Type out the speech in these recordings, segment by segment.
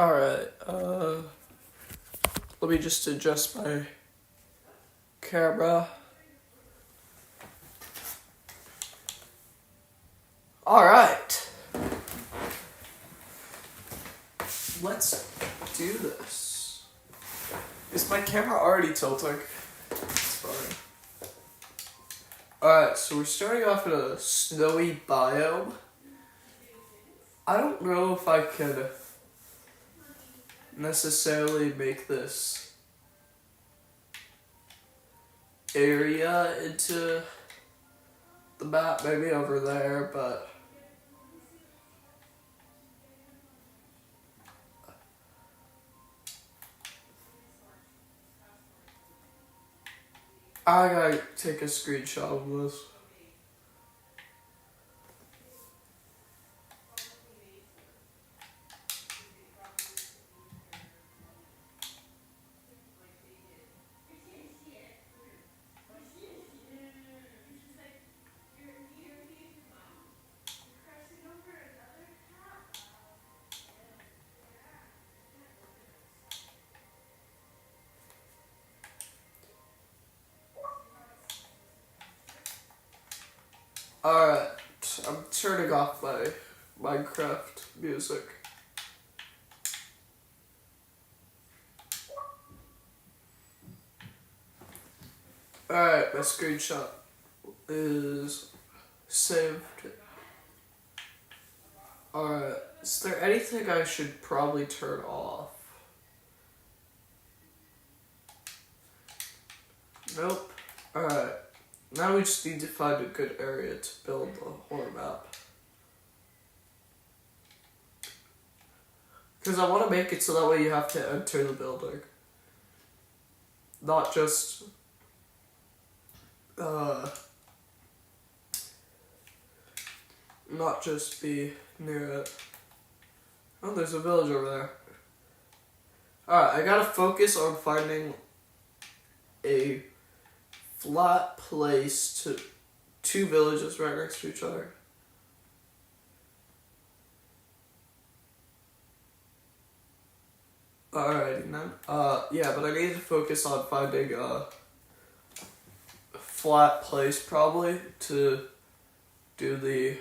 Alright, let me just adjust my camera. Alright. Let's do this. Is my camera already tilting? It's fine. Alright, so we're starting off in a snowy biome. I don't know if I could necessarily make this area into the map, maybe over there, but I gotta take a screenshot of this. Alright, I'm turning off my Minecraft music. Alright, my screenshot is saved. Alright, is there anything I should probably turn off? Nope. Alright. Now we just need to find a good area to build a horror map. Because I want to make it so that way you have to enter the building. Not just... not just be near it. Oh, there's a village over there. Alright, I gotta focus on finding a flat place to two villages right next to each other. Alrighty then. Yeah, but I need to focus on finding a flat place probably to do the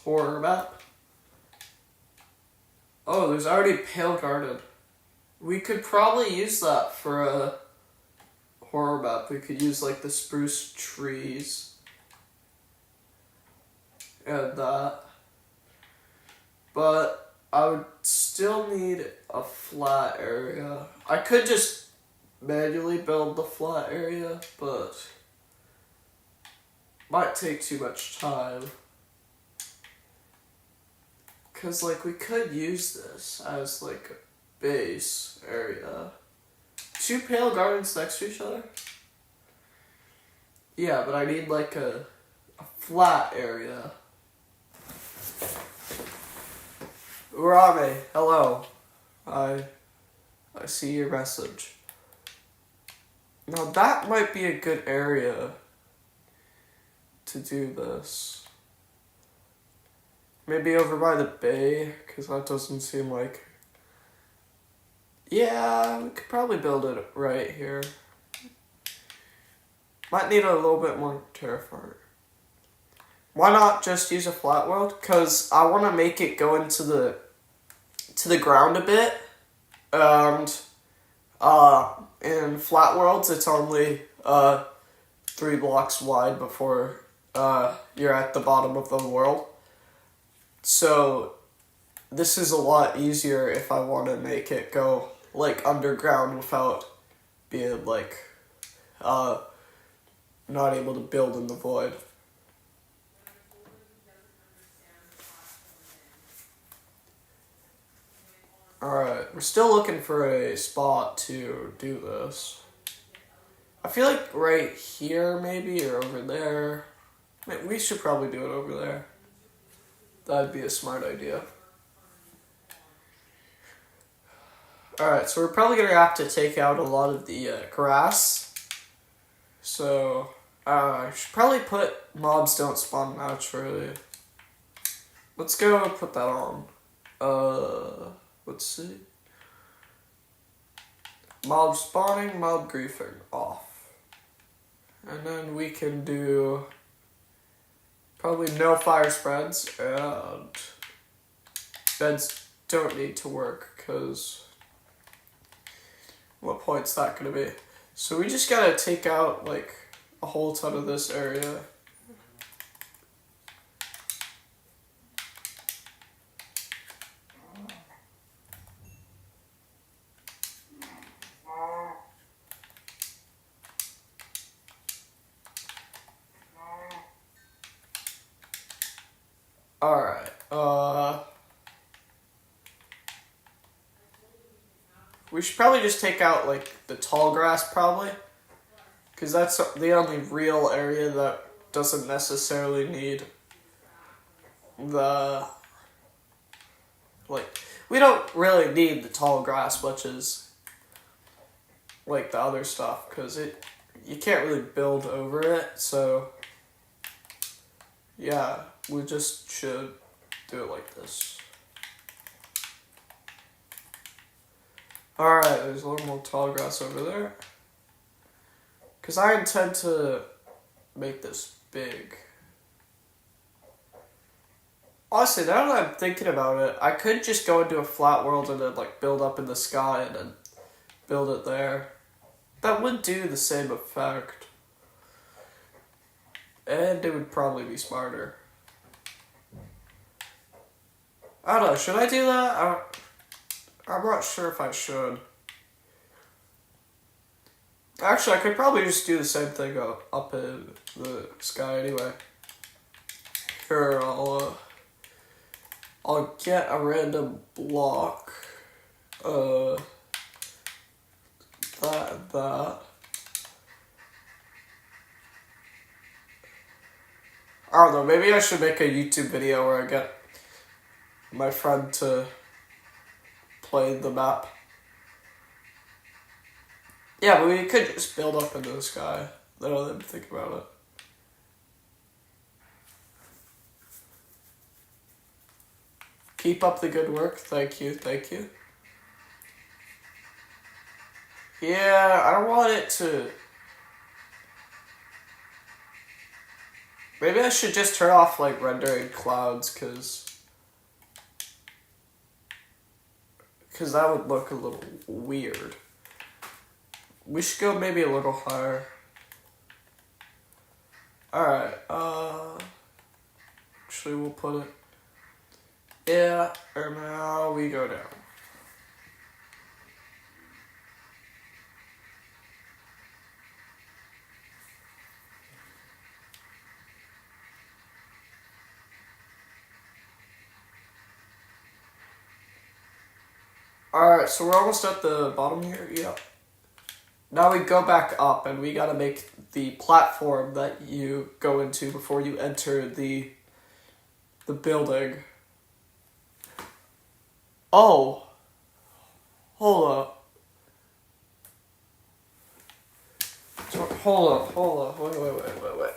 horror map. Oh, there's already Pale Garden. We could probably use that for a horror map. We could use like the spruce trees and that, but I would still need a flat area. I could just manually build the flat area, but might take too much time. Cause like we could use this as like a base area. Two Pale Gardens next to each other? Yeah, but I need like a flat area. Urame, hello. I see your message. Now that might be a good area to do this. Maybe over by the bay, because that doesn't seem like... Yeah, we could probably build it right here. Might need a little bit more terraform. Why not just use a flat world? Because I want to make it go into the ground a bit. And in flat worlds, it's only 3 blocks wide before you're at the bottom of the world. So this is a lot easier if I want to make it go like underground without being like not able to build in the void. Alright, we're still looking for a spot to do this. I feel like right here maybe, or over there. We should probably do it over there. That'd be a smart idea. Alright, so we're probably going to have to take out a lot of the grass. So, I should probably put mobs don't spawn naturally. Let's go put that on. Let's see. Mob spawning, mob griefing off. And then we can do probably no fire spreads, and beds don't need to work because what point's that gonna be? So we just gotta take out like a whole ton of this area. Alright, we should probably just take out, like, the tall grass, probably. Because that's the only real area that doesn't necessarily need the... Like, we don't really need the tall grass much as, like, the other stuff. Because you can't really build over it, so... Yeah, we just should do it like this. Alright, there's a little more tall grass over there. Because I intend to make this big. Honestly, now that I'm thinking about it, I could just go into a flat world and then like build up in the sky and then build it there. That would do the same effect. And it would probably be smarter. I don't know, should I do that? I'm not sure if I should. Actually, I could probably just do the same thing up in the sky anyway. Here, I'll get a random block. That and that. I don't know, maybe I should make a YouTube video where I get my friend to play the map. Yeah, but we could just build up into the sky. I don't even think about it. Keep up the good work. Thank you, thank you. Yeah, I don't want it to... Maybe I should just turn off, like, rendering clouds, because that would look a little weird. We should go maybe a little higher. Alright, actually we'll put it... Yeah, and now we go down. Alright, so we're almost at the bottom here. Yep. Now we go back up, and we gotta make the platform that you go into before you enter the building. Oh! Hold up. So, hold up. Wait.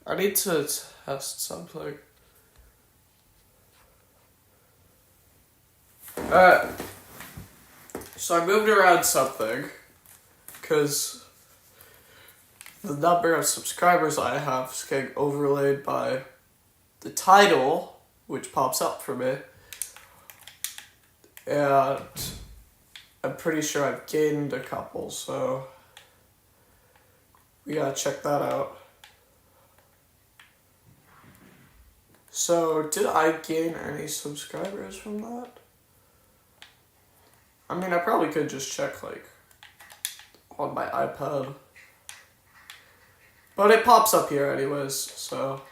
I need to test something. Alright, so I moved around something, because the number of subscribers I have is getting overlaid by the title, which pops up for me, and I'm pretty sure I've gained a couple, so we gotta check that out. So, did I gain any subscribers from that? I mean, I probably could just check, like, on my iPad. But it pops up here anyways, so...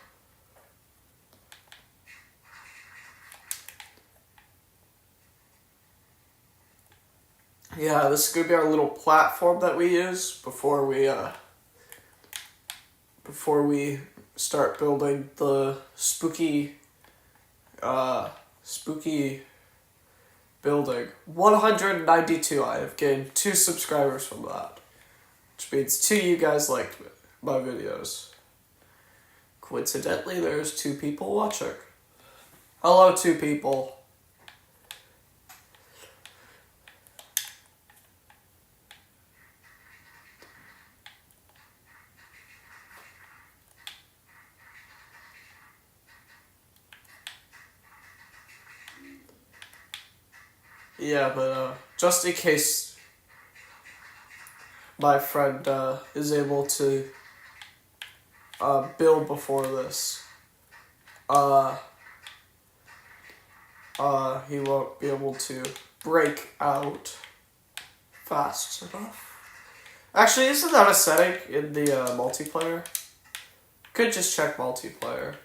Yeah, this is gonna be our little platform that we use before we start building the spooky building. 192, I have gained 2 subscribers from that. Which means 2 of you guys liked my videos. Coincidentally, there's 2 people watching. Hello, two people. Yeah, but just in case my friend is able to build before this, he won't be able to break out fast enough. Actually, isn't that a setting in the multiplayer? Could just check multiplayer.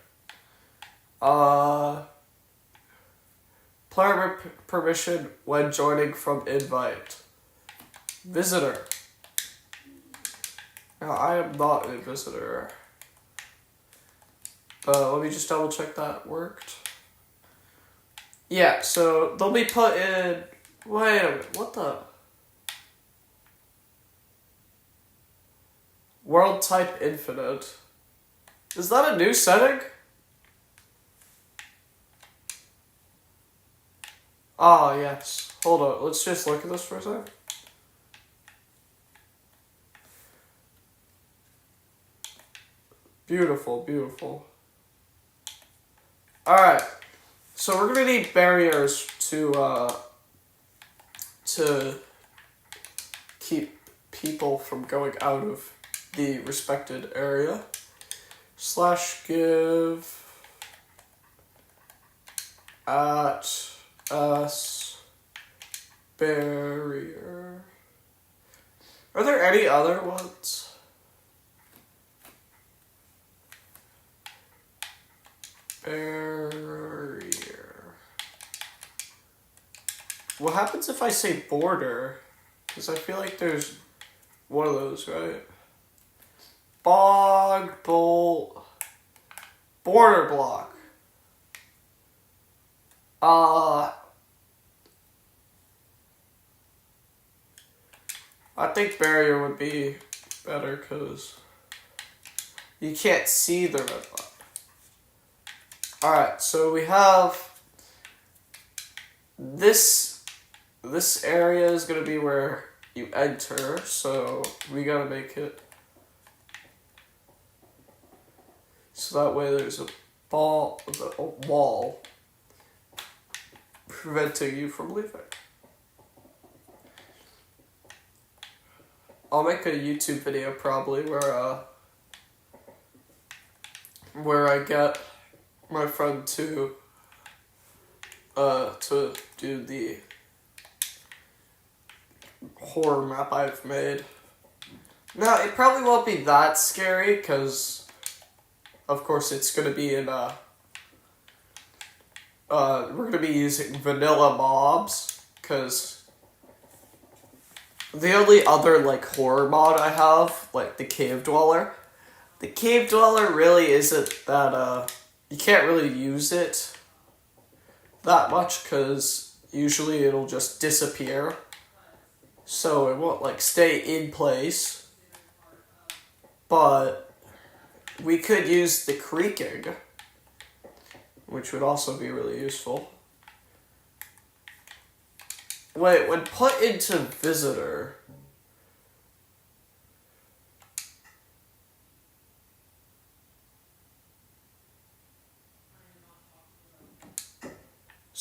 Player permission when joining from invite. Visitor. Now, I am not a visitor. Let me just double check that worked. Yeah, so they'll be put in... Wait a minute, what the... World type infinite. Is that a new setting? Ah, yes. Hold on, let's just look at this for a second. Beautiful, beautiful. Alright. So we're gonna need barriers to keep people from going out of the respected area. / give at us barrier. Are there any other ones? Barrier. What happens if I say border? Because I feel like there's one of those, right? Bog, bolt, border block. I think barrier would be better because you can't see the red line. Alright, so we have this area is going to be where you enter, so we got to make it so that way there's a wall preventing you from leaving. I'll make a YouTube video probably where I get my friend to do the horror map I've made. Now, it probably won't be that scary, because, of course, it's going to be in, we're going to be using vanilla mobs, because the only other, like, horror mod I have, like, the Cave Dweller really isn't that, you can't really use it that much because usually it'll just disappear. So it won't like stay in place. But we could use the creaking, which would also be really useful. Wait, when put into visitor...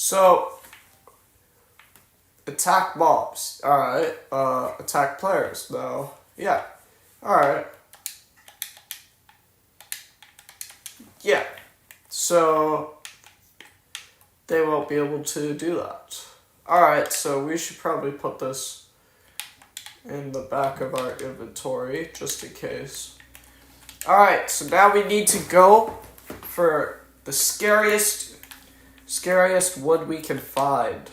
So, attack mobs. Alright. Attack players, though. Yeah. Alright. Yeah. So, they won't be able to do that. Alright, so we should probably put this in the back of our inventory, just in case. Alright, so now we need to go for the scariest wood we can find.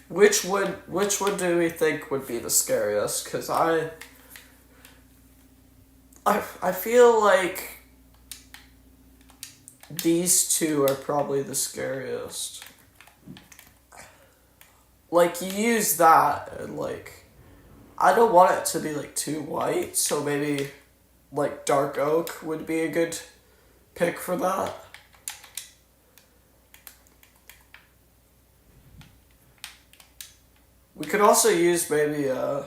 Which wood do we think would be the scariest? Because I feel like these two are probably the scariest. Like, you use that, and like, I don't want it to be like too white, so maybe like dark oak would be a good pick for that. We could also use maybe a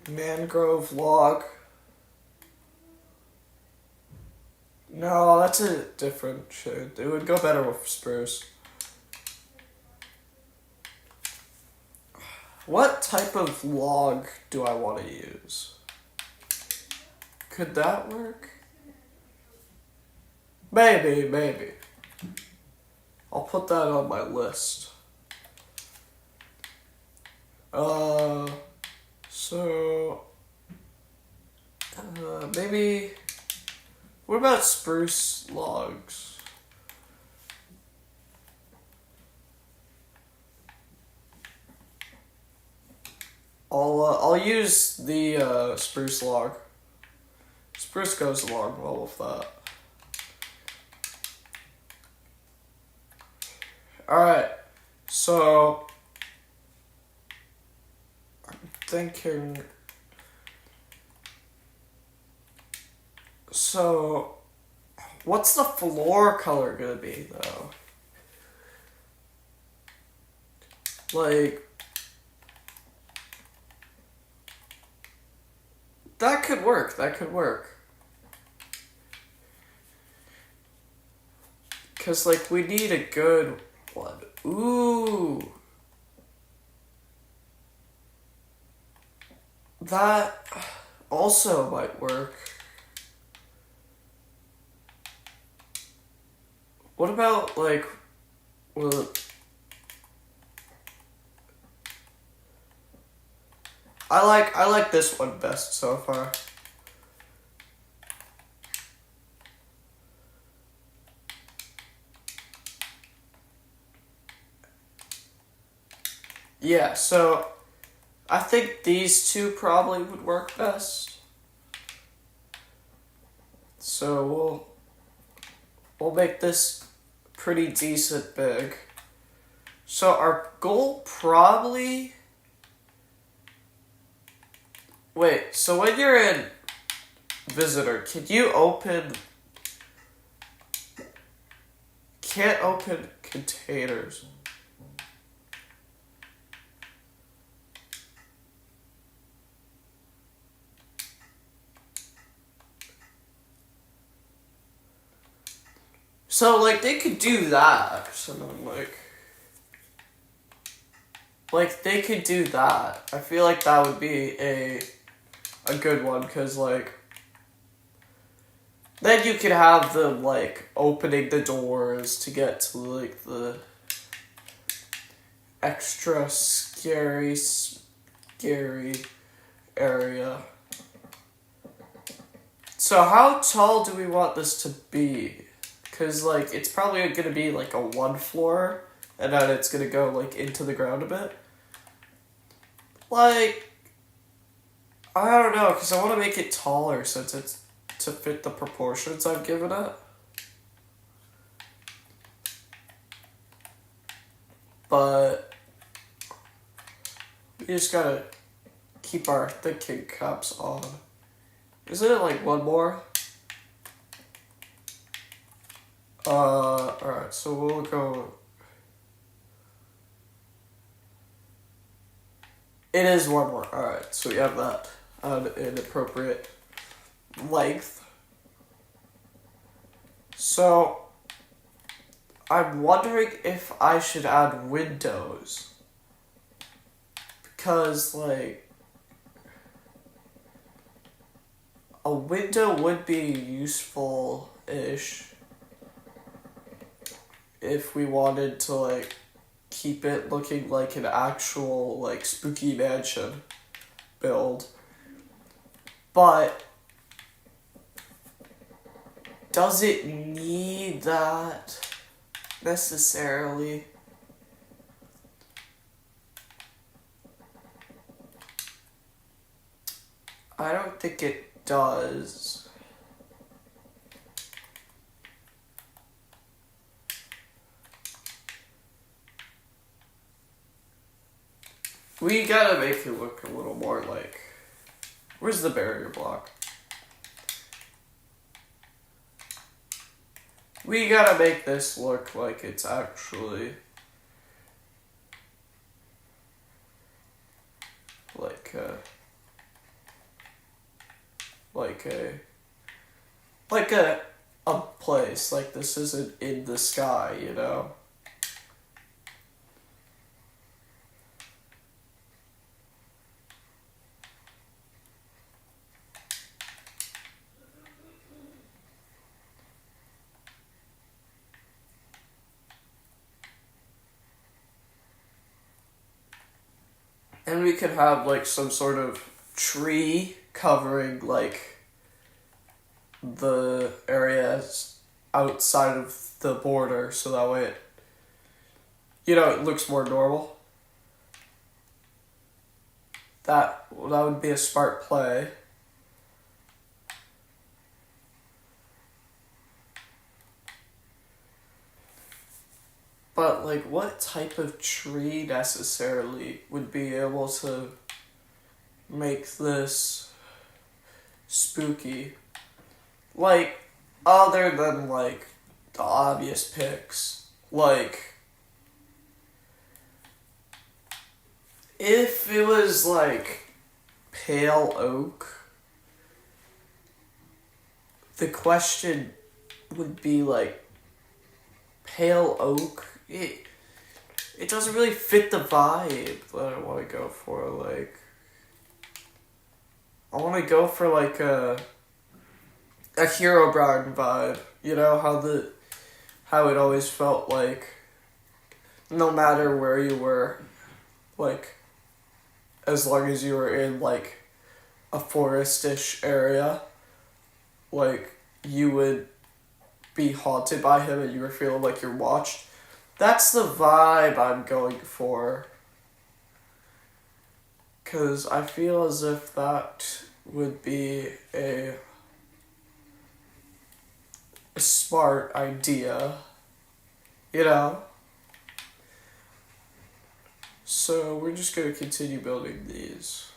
mangrove log. No, that's a different shade. It would go better with spruce. What type of log do I want to use? Could that work? Maybe. I'll put that on my list. Maybe, what about spruce logs? I'll use the spruce log. Spruce goes along well with that. Alright, so I'm thinking, so what's the floor color gonna be though? Like, that could work. Cause like we need a good one. Ooh. That also might work. What about like, well, I like this one best so far. Yeah, so I think these two probably would work best. So we'll make this pretty decent big. So our goal probably, wait, so when you're in visitor, can't open containers. So, like, they could do that. So, like, they could do that. I feel like that would be a good one, because, like, then you could have them, like, opening the doors to get to, like, the extra scary area. So, how tall do we want this to be? Because, like, it's probably going to be, like, a one floor, and then it's going to go, like, into the ground a bit. Like, I don't know, because I want to make it taller since it's to fit the proportions I've given it. But we just gotta keep our thinking caps on. Isn't it, like, one more? Alright, so we'll go. It is one more. Alright, so we have that on an appropriate length. So, I'm wondering if I should add windows. Because, like, a window would be useful-ish if we wanted to, like, keep it looking like an actual, like, spooky mansion build. But does it need that necessarily? I don't think it does. We gotta make it look a little more like... Where's the barrier block? We gotta make this look like it's actually like a place. Like, this isn't in the sky, you know? And we could have, like, some sort of tree covering, like, the areas outside of the border, so that way it looks more normal. That would be a smart play. But, like, what type of tree necessarily would be able to make this spooky? Like, other than, like, the obvious picks. Like, if it was, like, pale oak, the question would be, like, pale oak? It doesn't really fit the vibe that I want to go for. Like, I want to go for, like, a Herobrine vibe. You know, how it always felt like, no matter where you were, like, as long as you were in, like, a forestish area, like, you would be haunted by him and you were feeling like you're watched. That's the vibe I'm going for. Because I feel as if that would be a smart idea. You know? So we're just going to continue building these.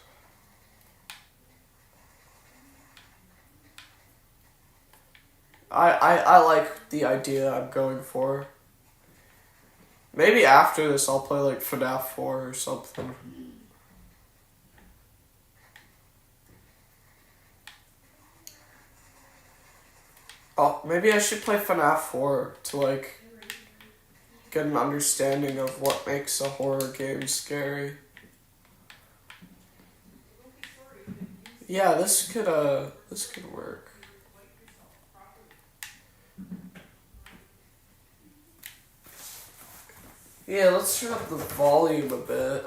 I like the idea I'm going for. Maybe after this I'll play like FNAF 4 or something. Oh, maybe I should play FNAF 4 to like get an understanding of what makes a horror game scary. Yeah, this could work. Yeah, let's turn up the volume a bit.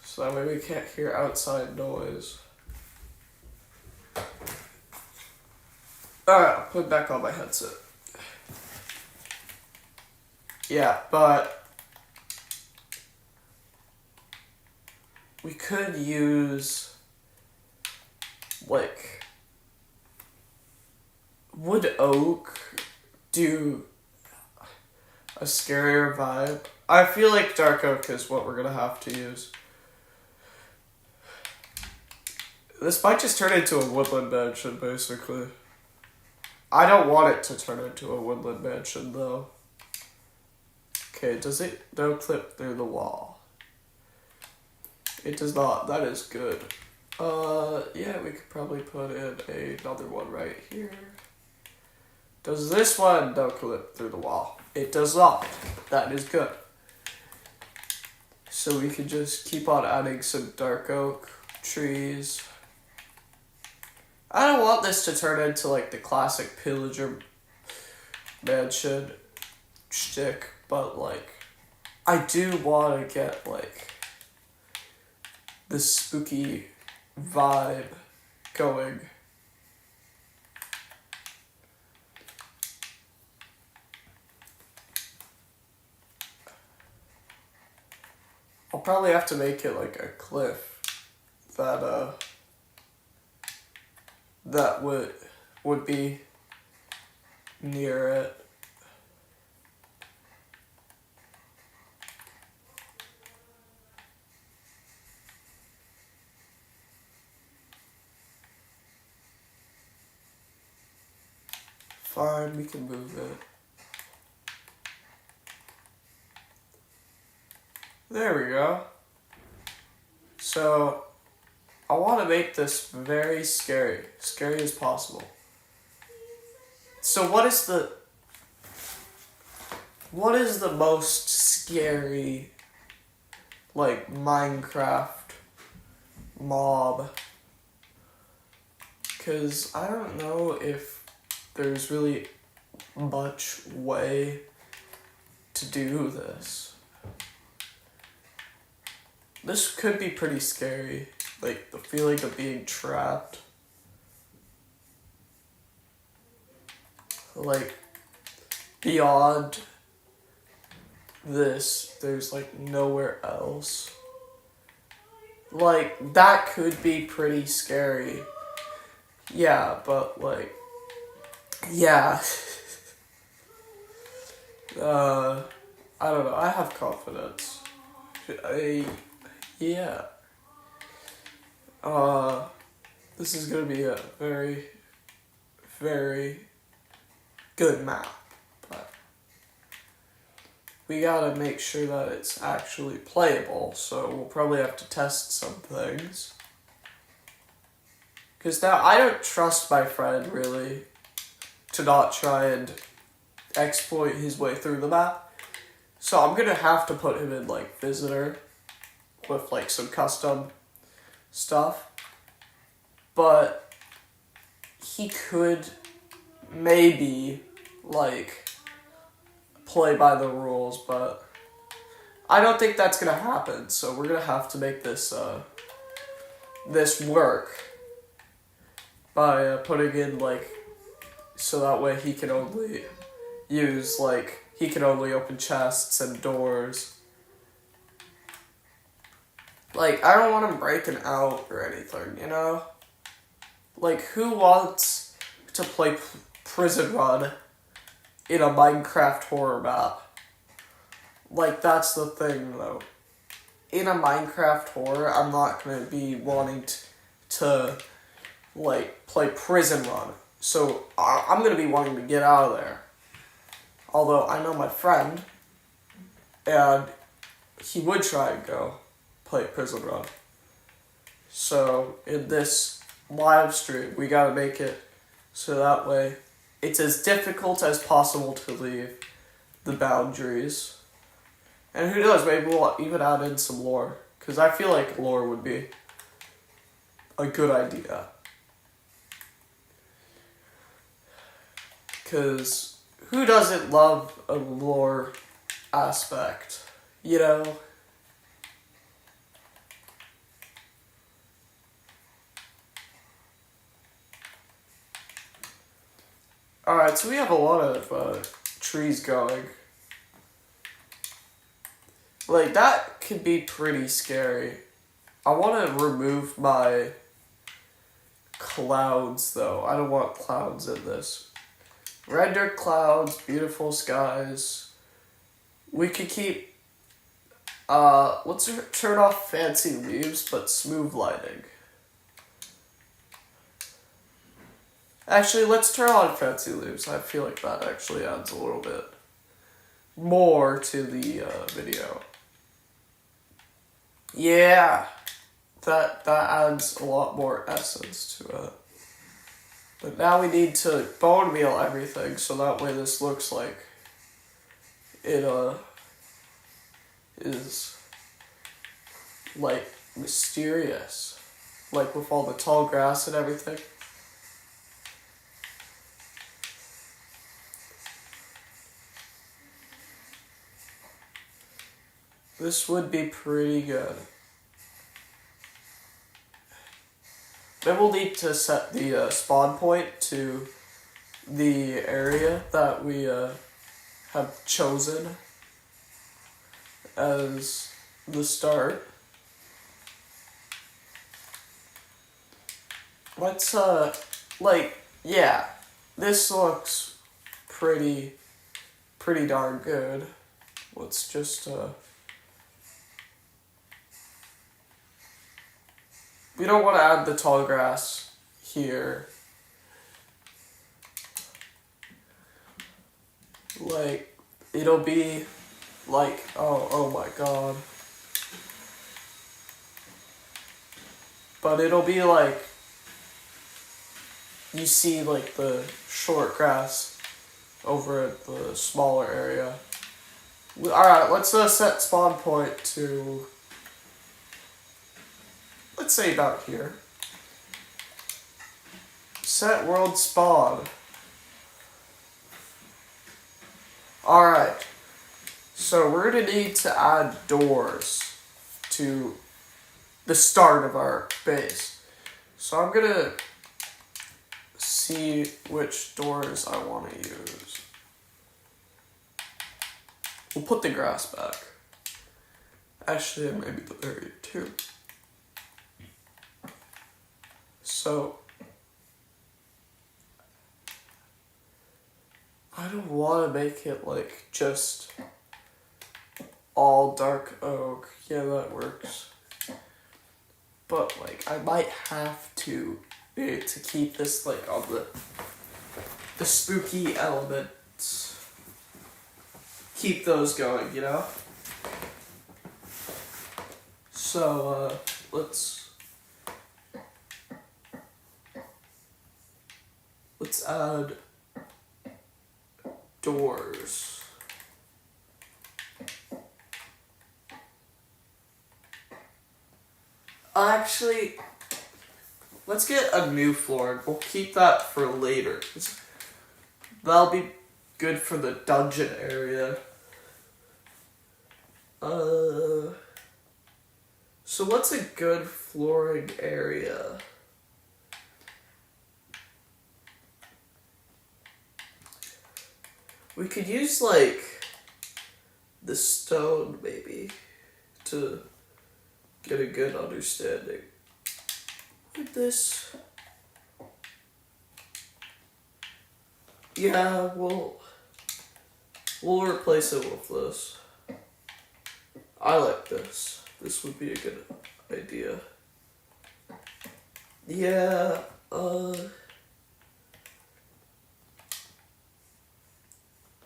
So that way we can't hear outside noise. Alright, I'll put back on my headset. Yeah, but we could use like would oak do a scarier vibe? I feel like dark oak is what we're gonna have to use. This might just turn into a woodland mansion, basically. I don't want it to turn into a woodland mansion, though. Okay, does it no clip through the wall? It does not. That is good. Yeah, we could probably put in another one right here. Does this one no clip through the wall? It does not. That is good. So we can just keep on adding some dark oak trees. I don't want this to turn into like the classic pillager mansion shtick, but like I do want to get like the spooky vibe going. I'll probably have to make it like a cliff that would be near it. Fine, we can move it. There we go. So I want to make this very scary. Scary as possible. So what is the most scary, like, Minecraft mob? Because I don't know if there's really much way to do this. This could be pretty scary, like the feeling of being trapped. Like, beyond this, there's like nowhere else. Like, that could be pretty scary. Yeah, but like, yeah. I don't know, I have confidence. Yeah. This is gonna be a very, very good map, but we gotta make sure that it's actually playable, so we'll probably have to test some things. Because now I don't trust my friend, really, to not try and exploit his way through the map. So I'm gonna have to put him in, like, visitor with, like, some custom stuff. But he could maybe, like, play by the rules, but I don't think that's gonna happen, so we're gonna have to make this, this work by putting in, like, so that way he can only use, like, he can only open chests and doors. Like, I don't want him breaking out or anything, you know? Like, who wants to play Prison Run in a Minecraft horror map? Like, that's the thing, though. In a Minecraft horror, I'm not going to be wanting to, like, play Prison Run. So, I'm going to be wanting to get out of there. Although, I know my friend, and he would try and go play Prison Run. So, in this live stream, we gotta make it so that way it's as difficult as possible to leave the boundaries. And who knows, maybe we'll even add in some lore, because I feel like lore would be a good idea. Because who doesn't love a lore aspect, you know? Alright, so we have a lot of trees going. Like, that could be pretty scary. I want to remove my clouds, though. I don't want clouds in this. Render clouds, beautiful skies. We could keep, let's turn off fancy leaves, but smooth lighting. Actually, let's turn on fancy leaves. I feel like that actually adds a little bit more to the video. Yeah, that adds a lot more essence to it. But now we need to bone meal everything, so that way this looks like it is, like, mysterious. Like, with all the tall grass and everything. This would be pretty good. Then we'll need to set the spawn point to the area that we have chosen as the start. Let's, like, yeah, this looks pretty darn good. Let's just, we don't want to add the tall grass here. Like, it'll be like, oh my god. but it'll be like you see like the short grass over at the smaller area. Alright, let's set spawn point to, let's say about here. Set world spawn. Alright, so we're going to need to add doors to the start of our base. So I'm going to see which doors I want to use. We'll put the grass back. Actually, maybe the area too. So, I don't want to make it like just all dark oak. Yeah, that works. But like, I might have to keep this like on the spooky elements. Keep those going, you know? So, let's add doors. Actually, let's get a new floor. We'll keep that for later. That'll be good for the dungeon area. So what's a good flooring area? We could use like the stone maybe to get a good understanding. With this. Yeah, we'll replace it with this. I like this. This would be a good idea. Yeah,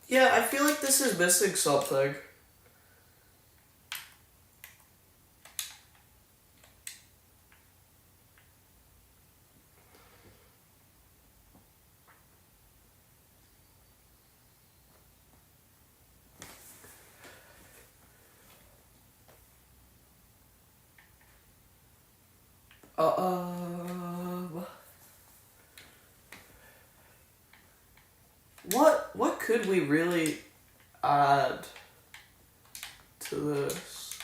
yeah, I feel like this is missing something. What could we really add to this?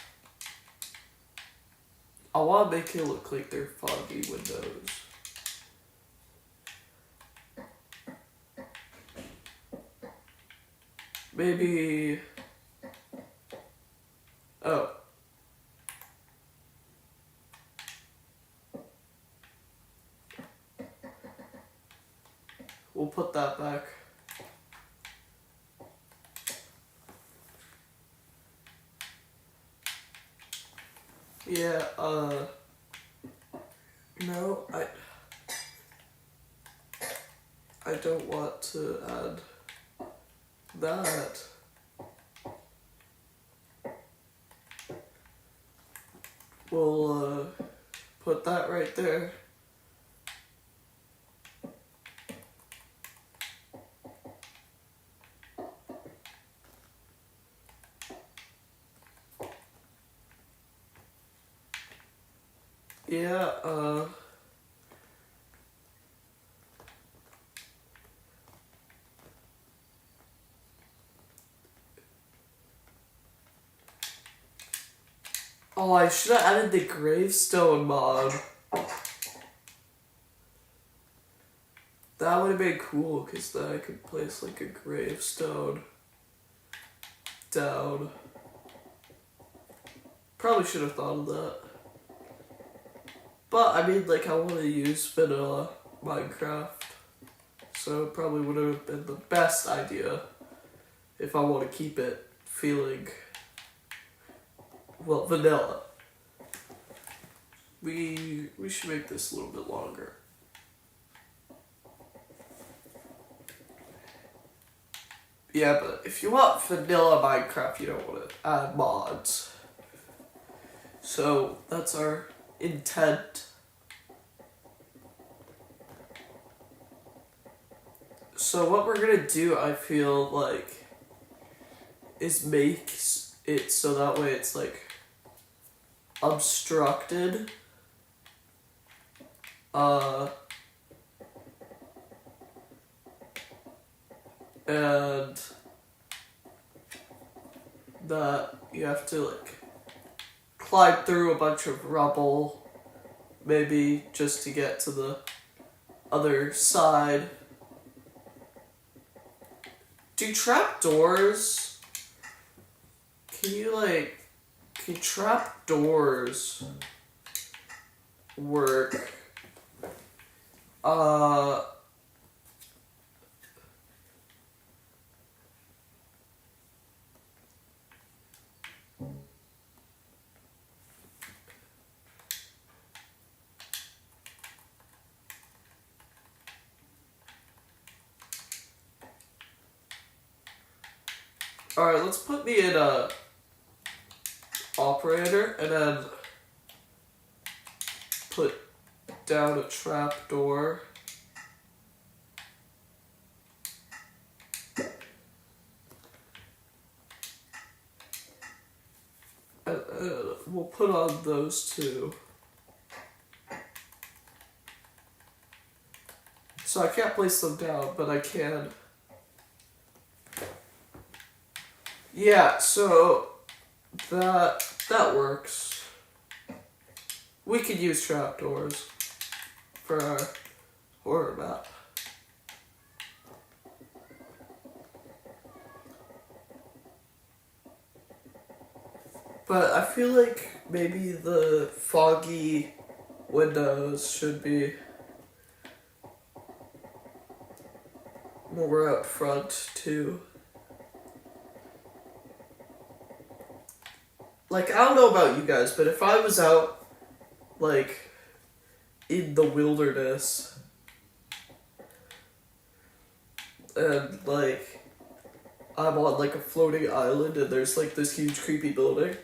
I want to make it look like they're foggy windows. Maybe... Oh. We'll put that back. Yeah, no, I don't want to add that. We'll, put that right there. Yeah, oh, I should have added the gravestone mod. That would have been cool, because then I could place like a gravestone down. Probably should have thought of that. But, I mean, like, I want to use vanilla Minecraft, so it probably would have been the best idea if I want to keep it feeling, well, vanilla. We should make this a little bit longer. Yeah, but if you want vanilla Minecraft, you don't want to add mods. So, that's our intent. So what we're gonna do, I feel like, is make it so that way it's like obstructed. And that you have to like climb through a bunch of rubble, maybe just to get to the other side. Do trapdoors? Can trapdoors work? Alright, let's put me in a operator and then put down a trapdoor. And we'll put on those two. So I can't place them down, but I can. Yeah, so that works. We could use trapdoors for our horror map. But I feel like maybe the foggy windows should be more up front too. Like, I don't know about you guys, but if I was out, like, in the wilderness, and, like, I'm on, like, a floating island, and there's, like, this huge creepy building,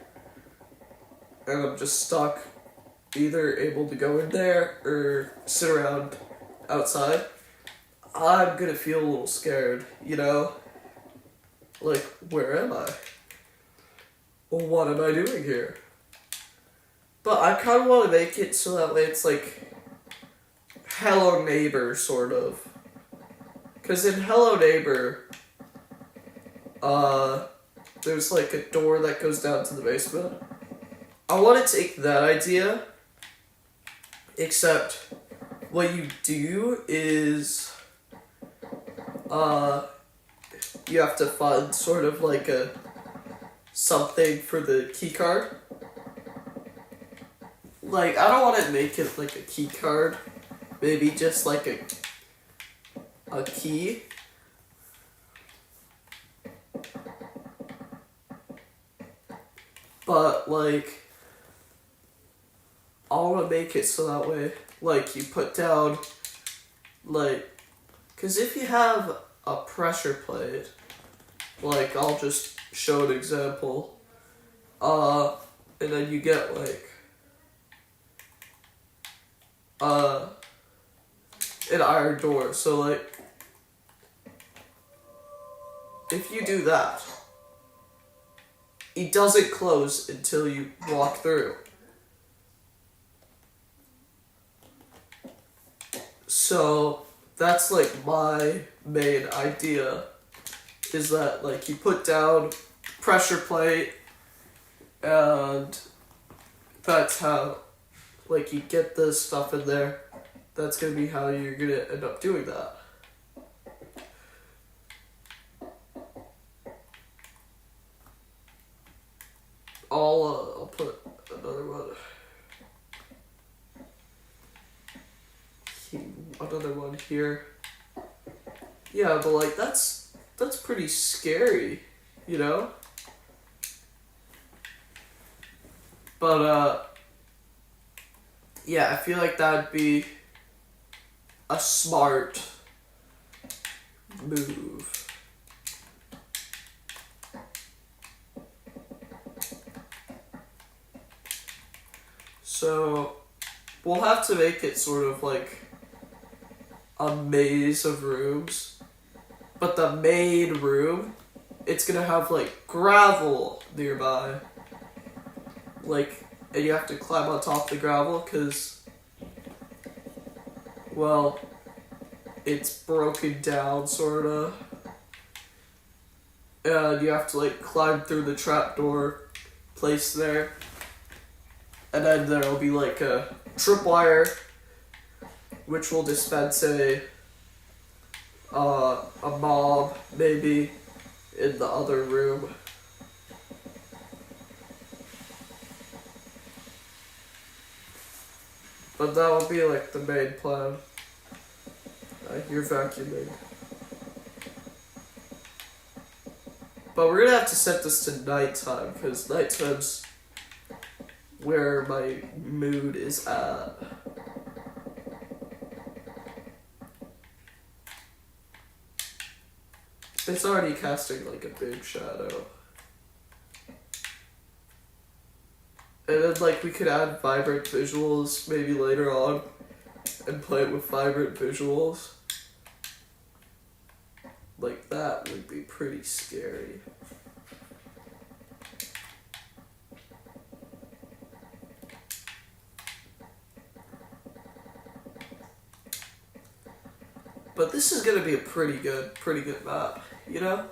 and I'm just stuck, either able to go in there, or sit around outside, I'm gonna feel a little scared, you know? Like, where am I? Well, what am I doing here? But I kind of want to make it so that way it's like Hello Neighbor, sort of. Because in Hello Neighbor, there's like a door that goes down to the basement. I want to take that idea, except what you do is, you have to find sort of like something for the key card. Like, I don't want to make it like a key card. Maybe just like a key. But like, I want to make it so that way, like, you put down, like, because if you have a pressure plate, like, I'll just show an example, and then you get, like, an iron door, so, like, if you do that, it doesn't close until you walk through. So, that's, like, my main idea, is that, like, you put down pressure plate, and that's how, like, you get the stuff in there. That's gonna be how you're gonna end up doing that. I'll put another one. Another one here. Yeah, but like that's pretty scary, you know? But yeah, I feel like that'd be a smart move. So we'll have to make it sort of like a maze of rooms. but the main room, it's gonna have like gravel nearby. Like, and you have to climb on top of the gravel because, well, it's broken down sorta. And you have to like climb through the trapdoor place there. And then there'll be like a tripwire which will dispense a mob maybe in the other room. But that will be like the main plan. You're vacuuming. But we're gonna have to set this to nighttime because nighttime's where my mood is at. It's already casting like a big shadow. And then like we could add vibrant visuals maybe later on and play it with vibrant visuals. Like that would be pretty scary. But this is gonna be a pretty good map, you know?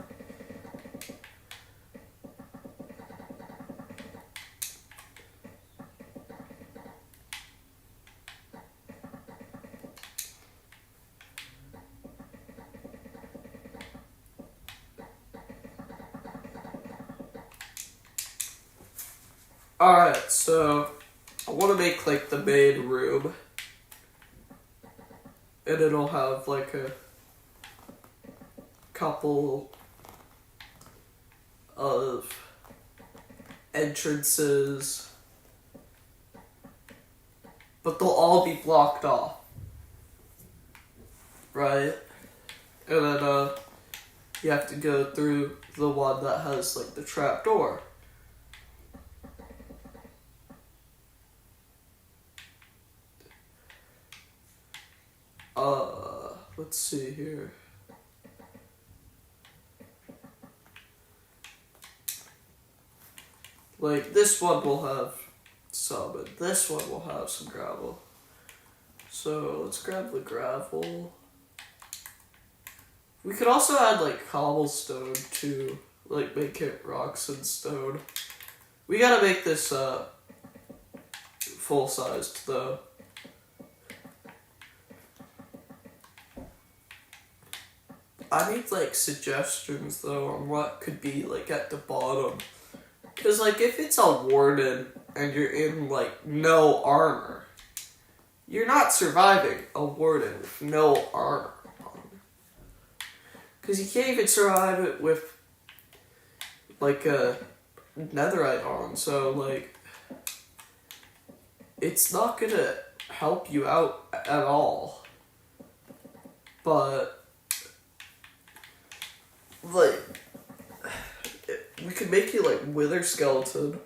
Alright, so I want to make like the main room. And it'll have like a couple of entrances. But they'll all be blocked off. Right? And then you have to go through the one that has like the trap door. Let's see here. Like, this one will have some, and this one will have some gravel. So, let's grab the gravel. We could also add, like, cobblestone to, like, make it rocks and stone. We gotta make this, full-sized, though. I need, like, suggestions, though, on what could be, like, at the bottom. Because, like, if it's a warden and you're in, like, no armor, you're not surviving a warden with no armor on. Because you can't even survive it with, like, a netherite on, so, like, it's not gonna help you out at all. But like, we could make you, like, wither skeleton.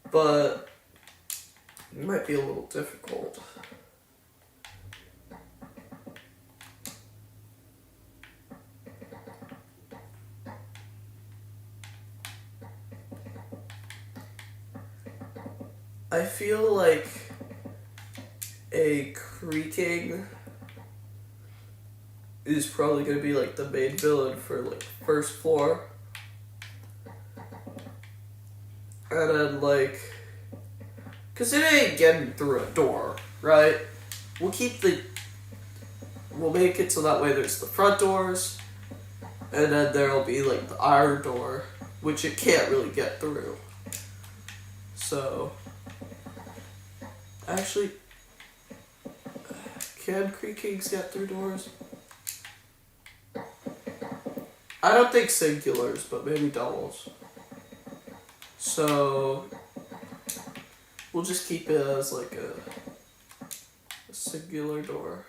But it might be a little difficult. I feel like a creaking is probably going to be, like, the main villain for, like, first floor. And then, like, because it ain't getting through a door, right? We'll make it so that way there's the front doors, and then there'll be, like, the iron door, which it can't really get through. So, actually, can creakings get through doors? I don't think singulars, but maybe doubles. So, we'll just keep it as like a singular door.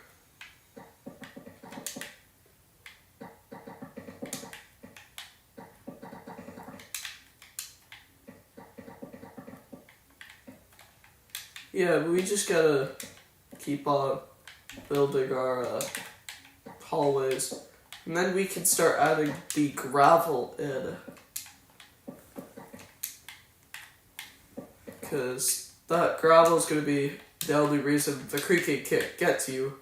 Yeah, but we just gotta keep on building our hallways. And then we can start adding the gravel in. Because that gravel is going to be the only reason the creaking can't get to you,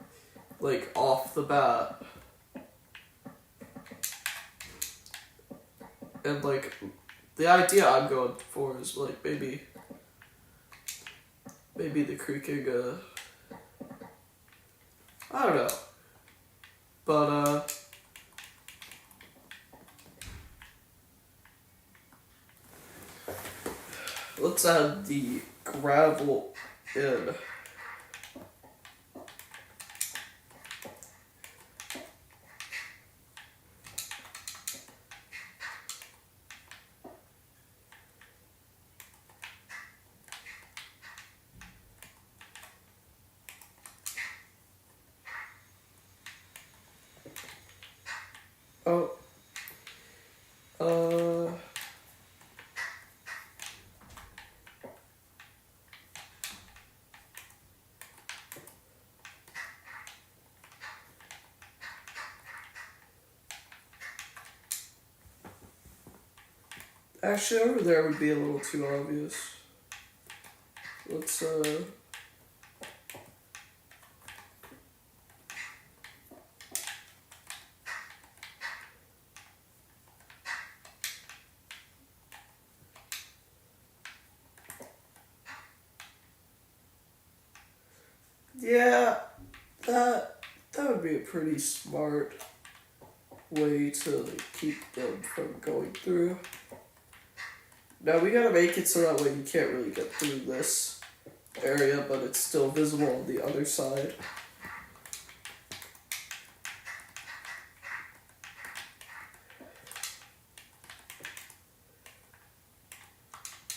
like, off the bat. And, like, the idea I'm going for is, like, maybe the creaking, I don't know. But, let's add the gravel in. Oh. Actually, over there would be a little too obvious. Let's, yeah, that would be a pretty smart way to keep them from going through. Now we gotta make it so that way you can't really get through this area, but it's still visible on the other side.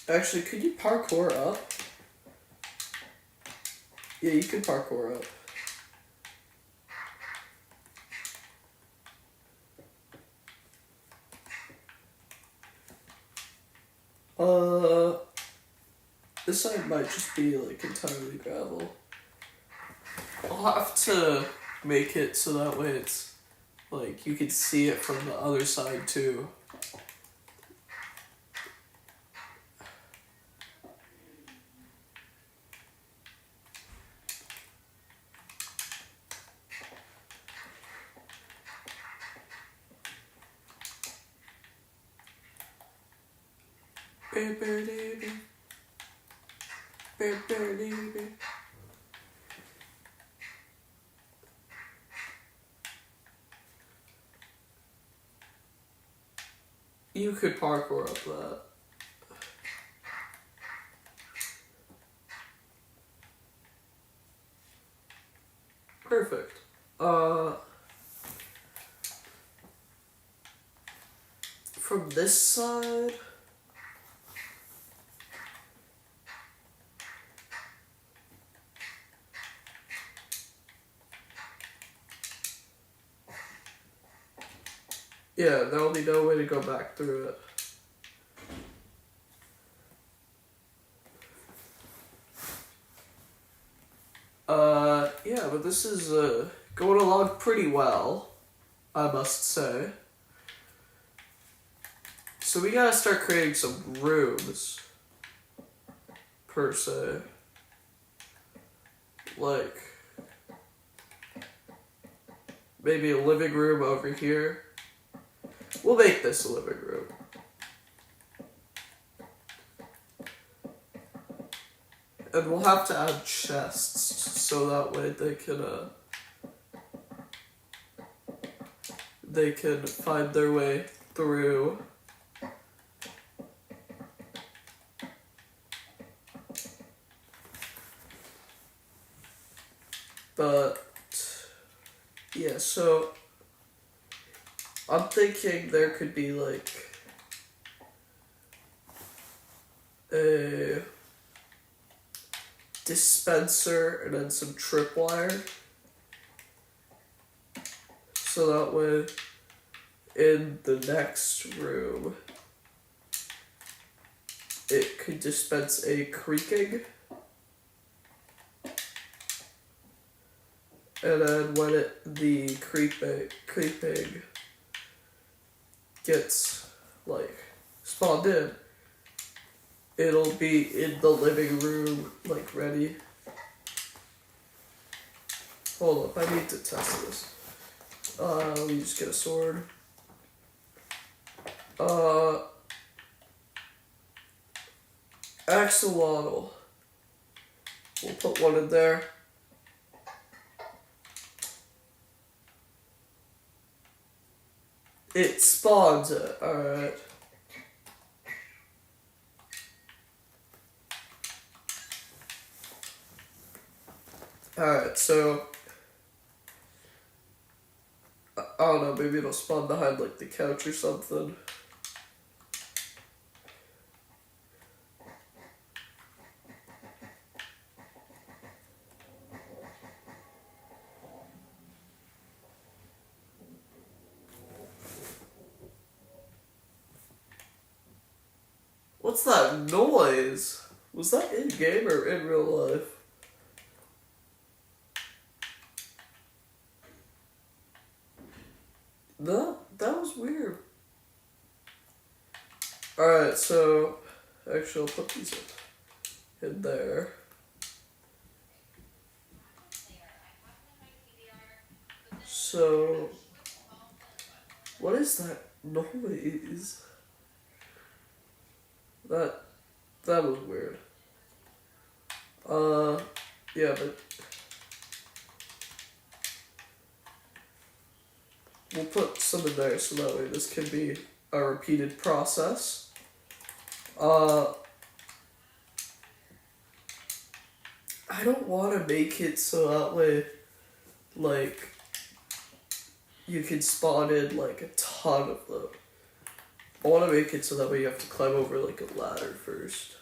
Actually, could you parkour up? Yeah, you could parkour up. This side might just be like entirely gravel. I'll have to make it so that way it's like you can see it from the other side too. You could parkour up that. Perfect. From this side, yeah, there'll be no way to go back through it. Yeah, but this is going along pretty well, I must say. So we gotta start creating some rooms, per se. Like, maybe a living room over here. We'll make this a living room. And we'll have to add chests, so that way they can find their way through. But, yeah, so I'm thinking there could be like a dispenser and then some tripwire. So that way in the next room it could dispense a creaking. And then when the creeping gets like spawned in, it'll be in the living room, like ready. Hold up, I need to test this. Let me just get a sword. Axolotl. We'll put one in there. It spawns it, alright. Alright, so I don't know, maybe it'll spawn behind like the couch or something. What's that noise? Was that in game or in real life? No, that was weird. Alright, so actually I'll put these in there. So what is that noise? That was weird. Yeah, but we'll put some in there so that way this can be a repeated process. I don't want to make it so that way, like, you can spawn in, like, a ton of them. I want to make it so that way you have to climb over, like, a ladder first.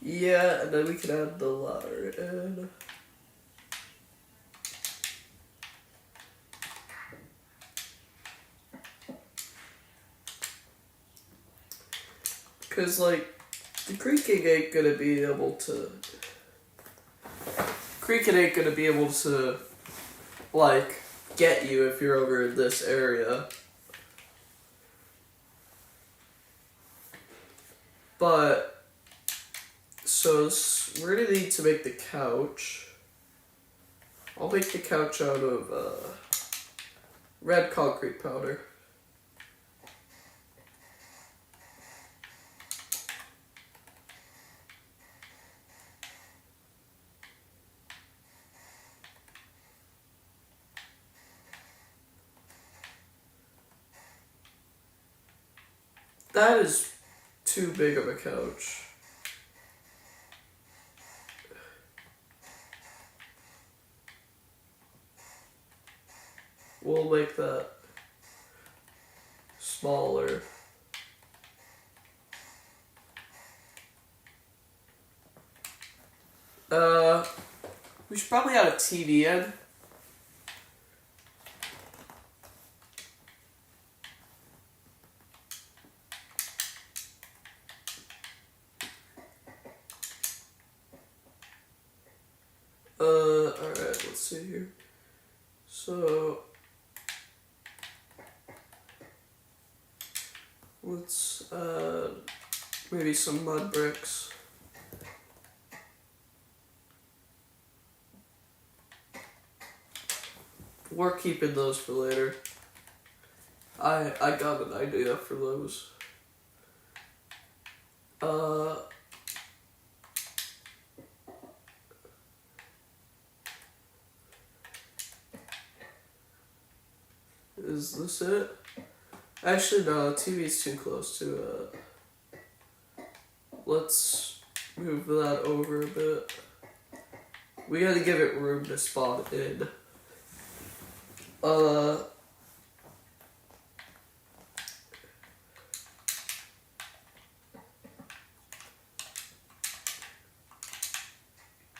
Yeah, and then we can add the ladder in. Because, like, the creaking ain't gonna be able to... Creaking ain't gonna be able to, like, get you if you're over in this area. But... So, we're gonna need to make the couch. I'll make the couch out of red concrete powder. That is too big of a couch. We'll make that smaller. We should probably add a TV in. Alright, let's see here. So, let's add maybe some mud bricks. We're keeping those for later. I got an idea for those. Is this it? Actually, no, the TV's too close to it. Let's move that over a bit. We gotta give it room to spawn in.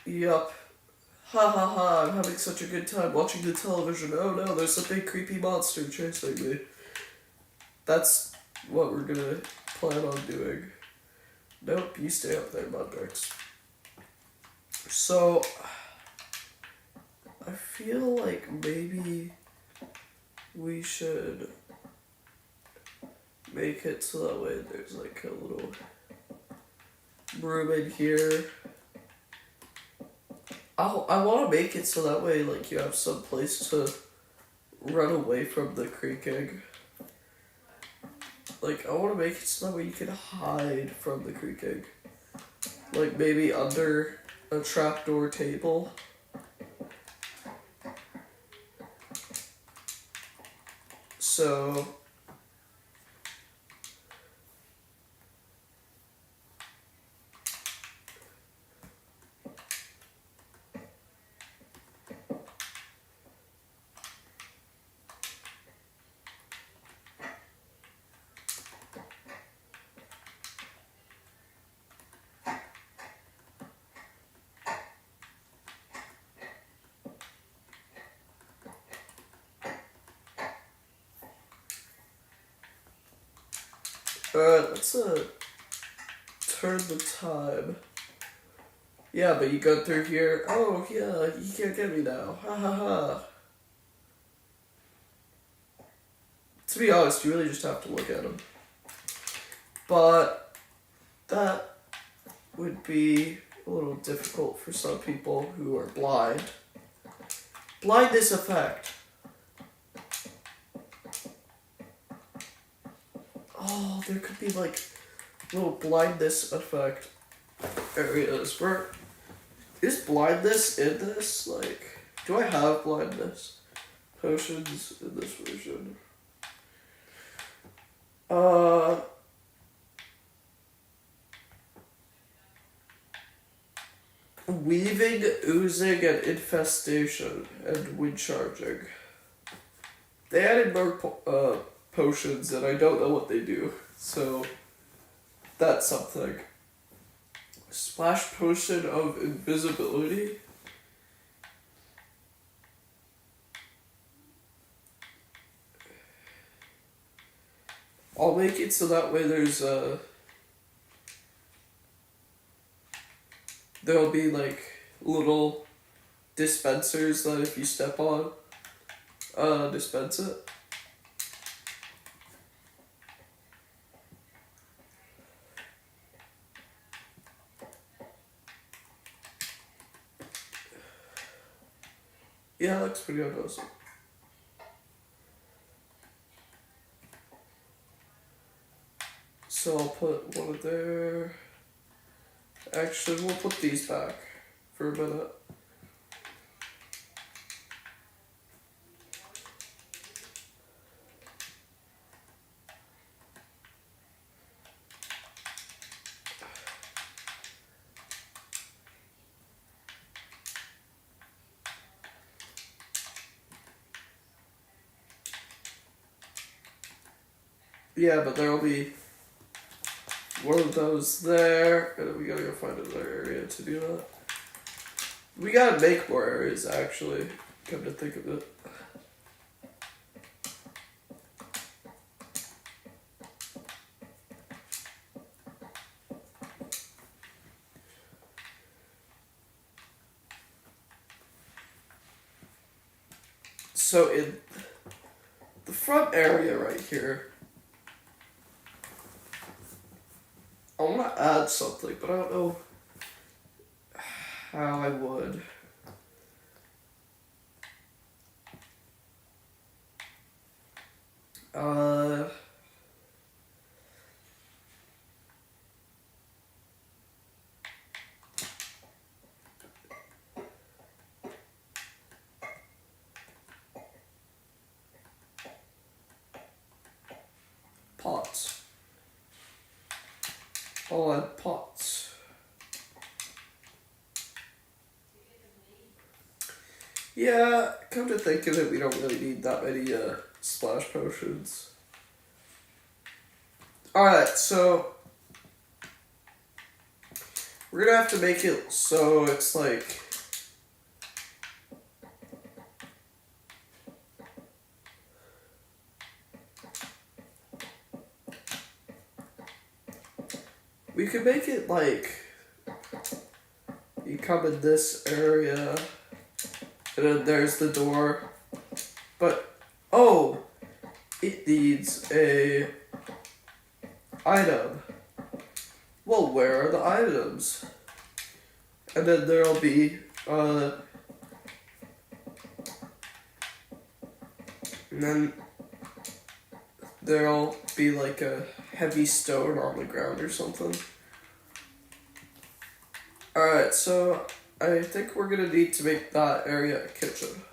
Yup. Ha ha ha, I'm having such a good time watching the television. Oh no, there's a big creepy monster chasing me. That's what we're gonna plan on doing. Nope, you stay up there, Mudbricks. So, I feel like maybe we should make it so that way there's like a little room in here. I want to make it so that way like you have some place to run away from the creaking. Like, I want to make it so that way you can hide from the creaking. Like, maybe under a trapdoor table. So... let's turn the time. Yeah, but you go through here. Oh, yeah, you can't get me now. Ha ha ha. To be honest, you really just have to look at them. But that would be a little difficult for some people who are blind. Blindness effect. Oh, there could be like little blindness effect areas. Where is blindness in this? Like, do I have blindness potions in this version? Weaving, oozing, and infestation, and wind charging. They added more potions, and I don't know what they do, so that's something. Splash potion of invisibility. I'll make it so that way there'll be like little dispensers that if you step on, dispense it. Yeah, that looks pretty awesome. So I'll put one there. Actually, we'll put these back for a minute. Yeah, but there'll be one of those there, and then we gotta go find another area to do that. We gotta make more areas, actually, come to think of it. So in the front area right here, I want to add something, but I don't know how I would. Pots. I'll add pots. Yeah, come to think of it, we don't really need that many splash potions. Alright, so We're gonna have to make it so it's like... We could make it like... You come in this area, and then there's the door. But, oh! It needs a... item. Well, where are the items? And then there'll be, and then there'll be like a heavy stone on the ground or something. Alright, so I think we're gonna need to make that area a kitchen.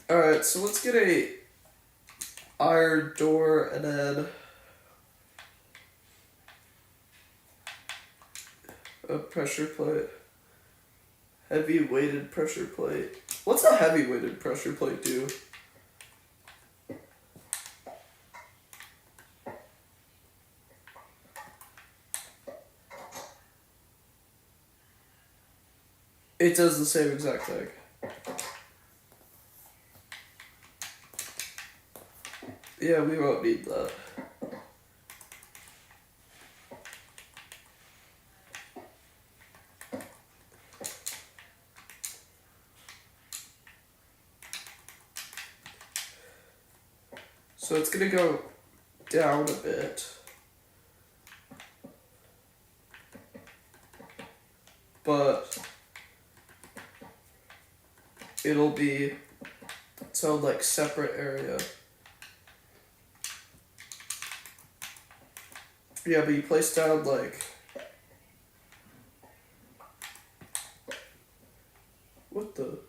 Alright, so let's get a iron door and then a pressure plate. Heavy weighted pressure plate. What's a heavy weighted pressure plate do? It does the same exact thing. Yeah, we won't need that. So it's gonna go down a bit. But it'll be its own like separate area. Yeah, but you place down like... What the...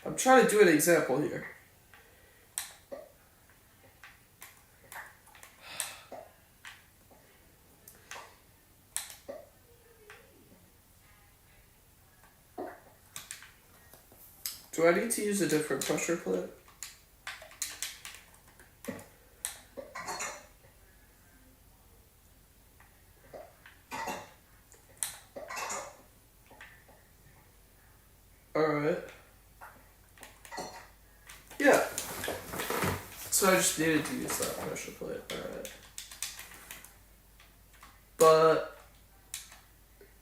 I'm trying to do an example here. Do I need to use a different pressure plate? Alright. Yeah. So I just needed to use that pressure plate. Alright. But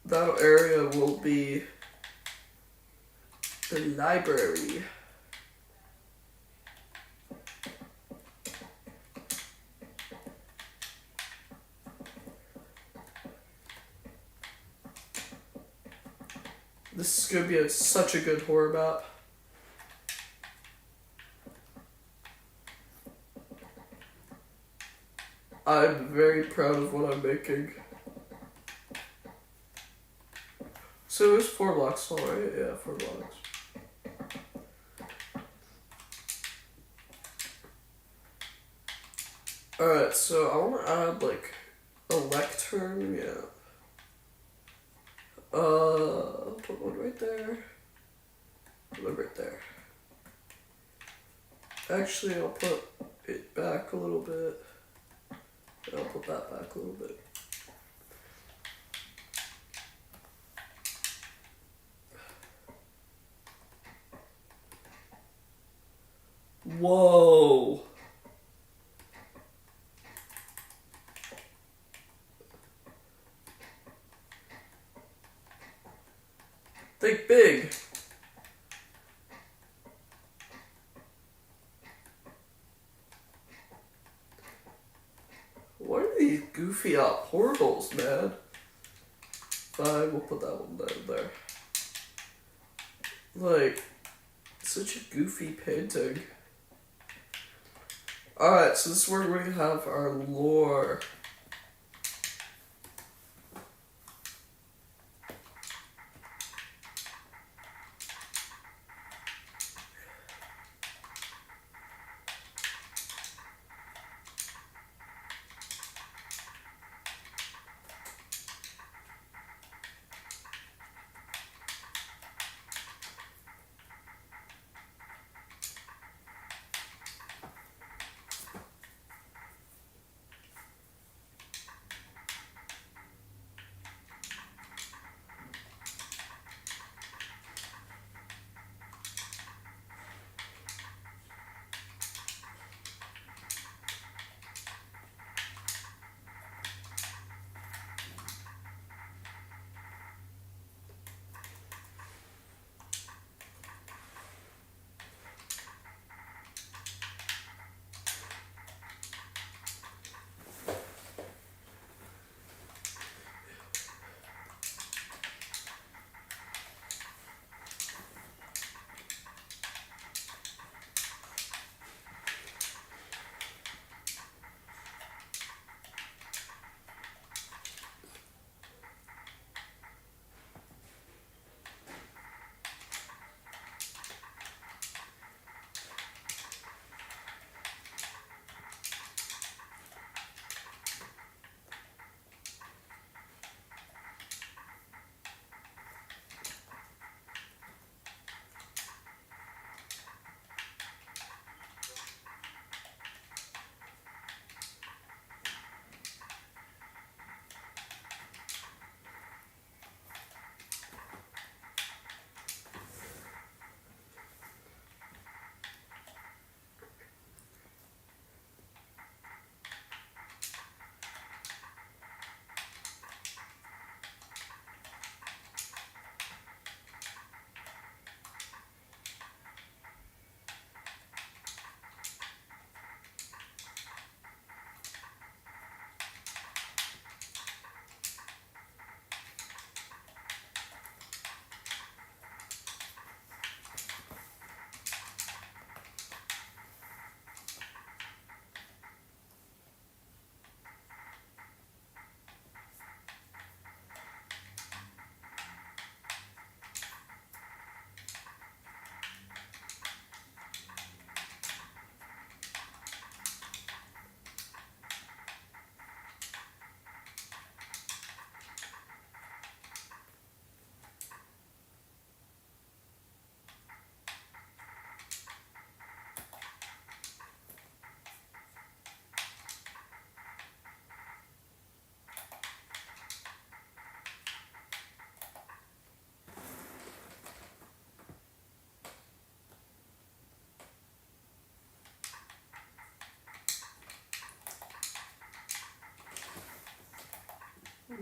that area will be the library. This is going to be such a good horror map. I'm very proud of what I'm making. So it was 4 blocks tall, right? Yeah, 4 blocks. Alright, so I want to add like a lectern, yeah. I'll put one right there. Put one right there. Actually, I'll put it back a little bit. And I'll put that back a little bit. Whoa! Think big. What are these goofy out portals, man? Fine, we'll put that one down there. Like, such a goofy painting. Alright, so this is where we're going to have our lore.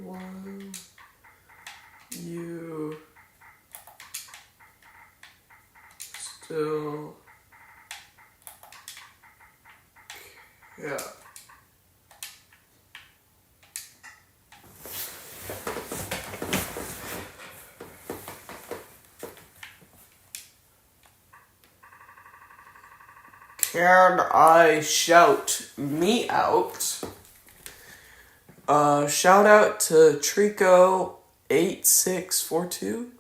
while you still yeah. Can I shout me out? Shout out to Trico8642.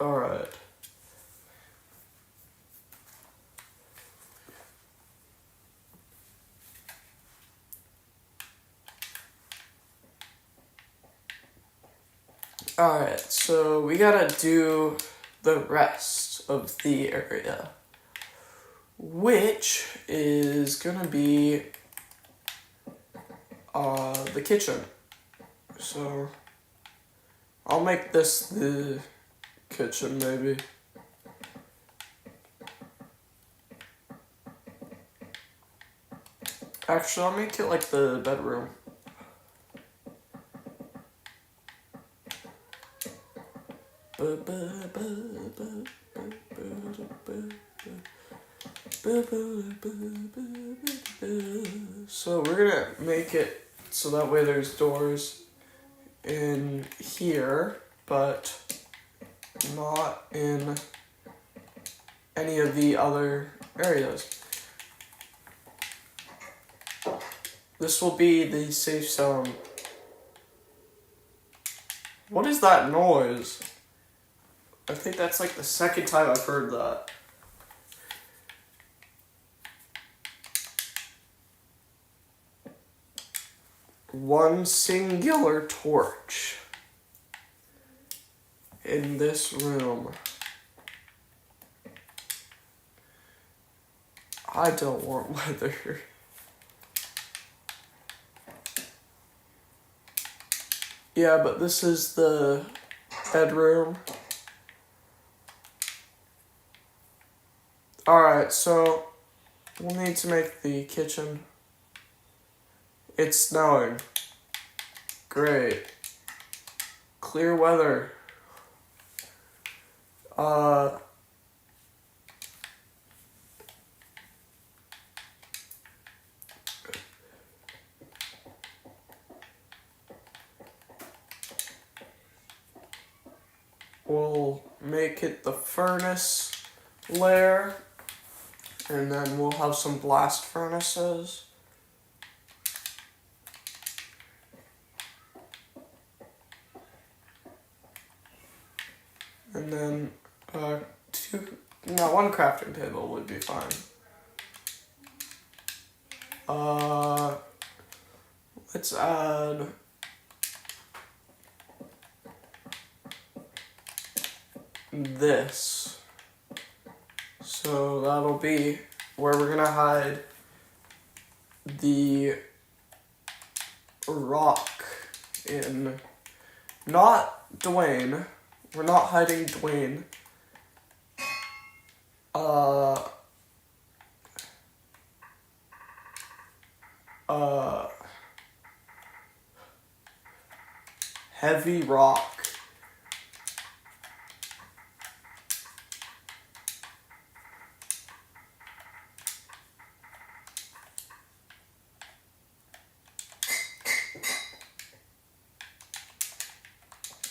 Alright. Alright, so we gotta do the rest of the area, which is gonna be the kitchen. So I'll make this the kitchen maybe. Actually, I'll make it like the bedroom. So we're gonna make it so that way there's doors in here, but not in any of the other areas. This will be the safe zone. What is that noise? I think that's like the second time I've heard that. One singular torch in this room. I don't want leather. Yeah, but this is the bedroom. Alright, so we'll need to make the kitchen. It's snowing. Great. Clear weather. We'll make it the furnace layer, and then we'll have some blast furnaces. And then one crafting table would be fine. Let's add this. So that'll be where we're gonna hide the rock in. Not Dwayne. We're not hiding Dwayne. Heavy rock.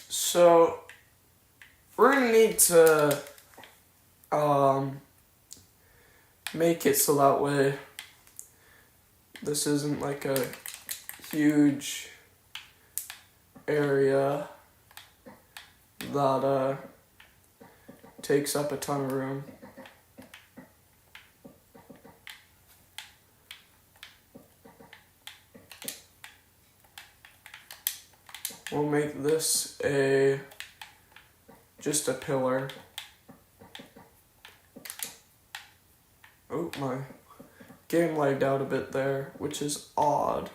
So we're gonna need to make it so that way this isn't like a huge area that takes up a ton of room. we'll make this just a pillar. Oh, my game lagged out a bit there, which is odd,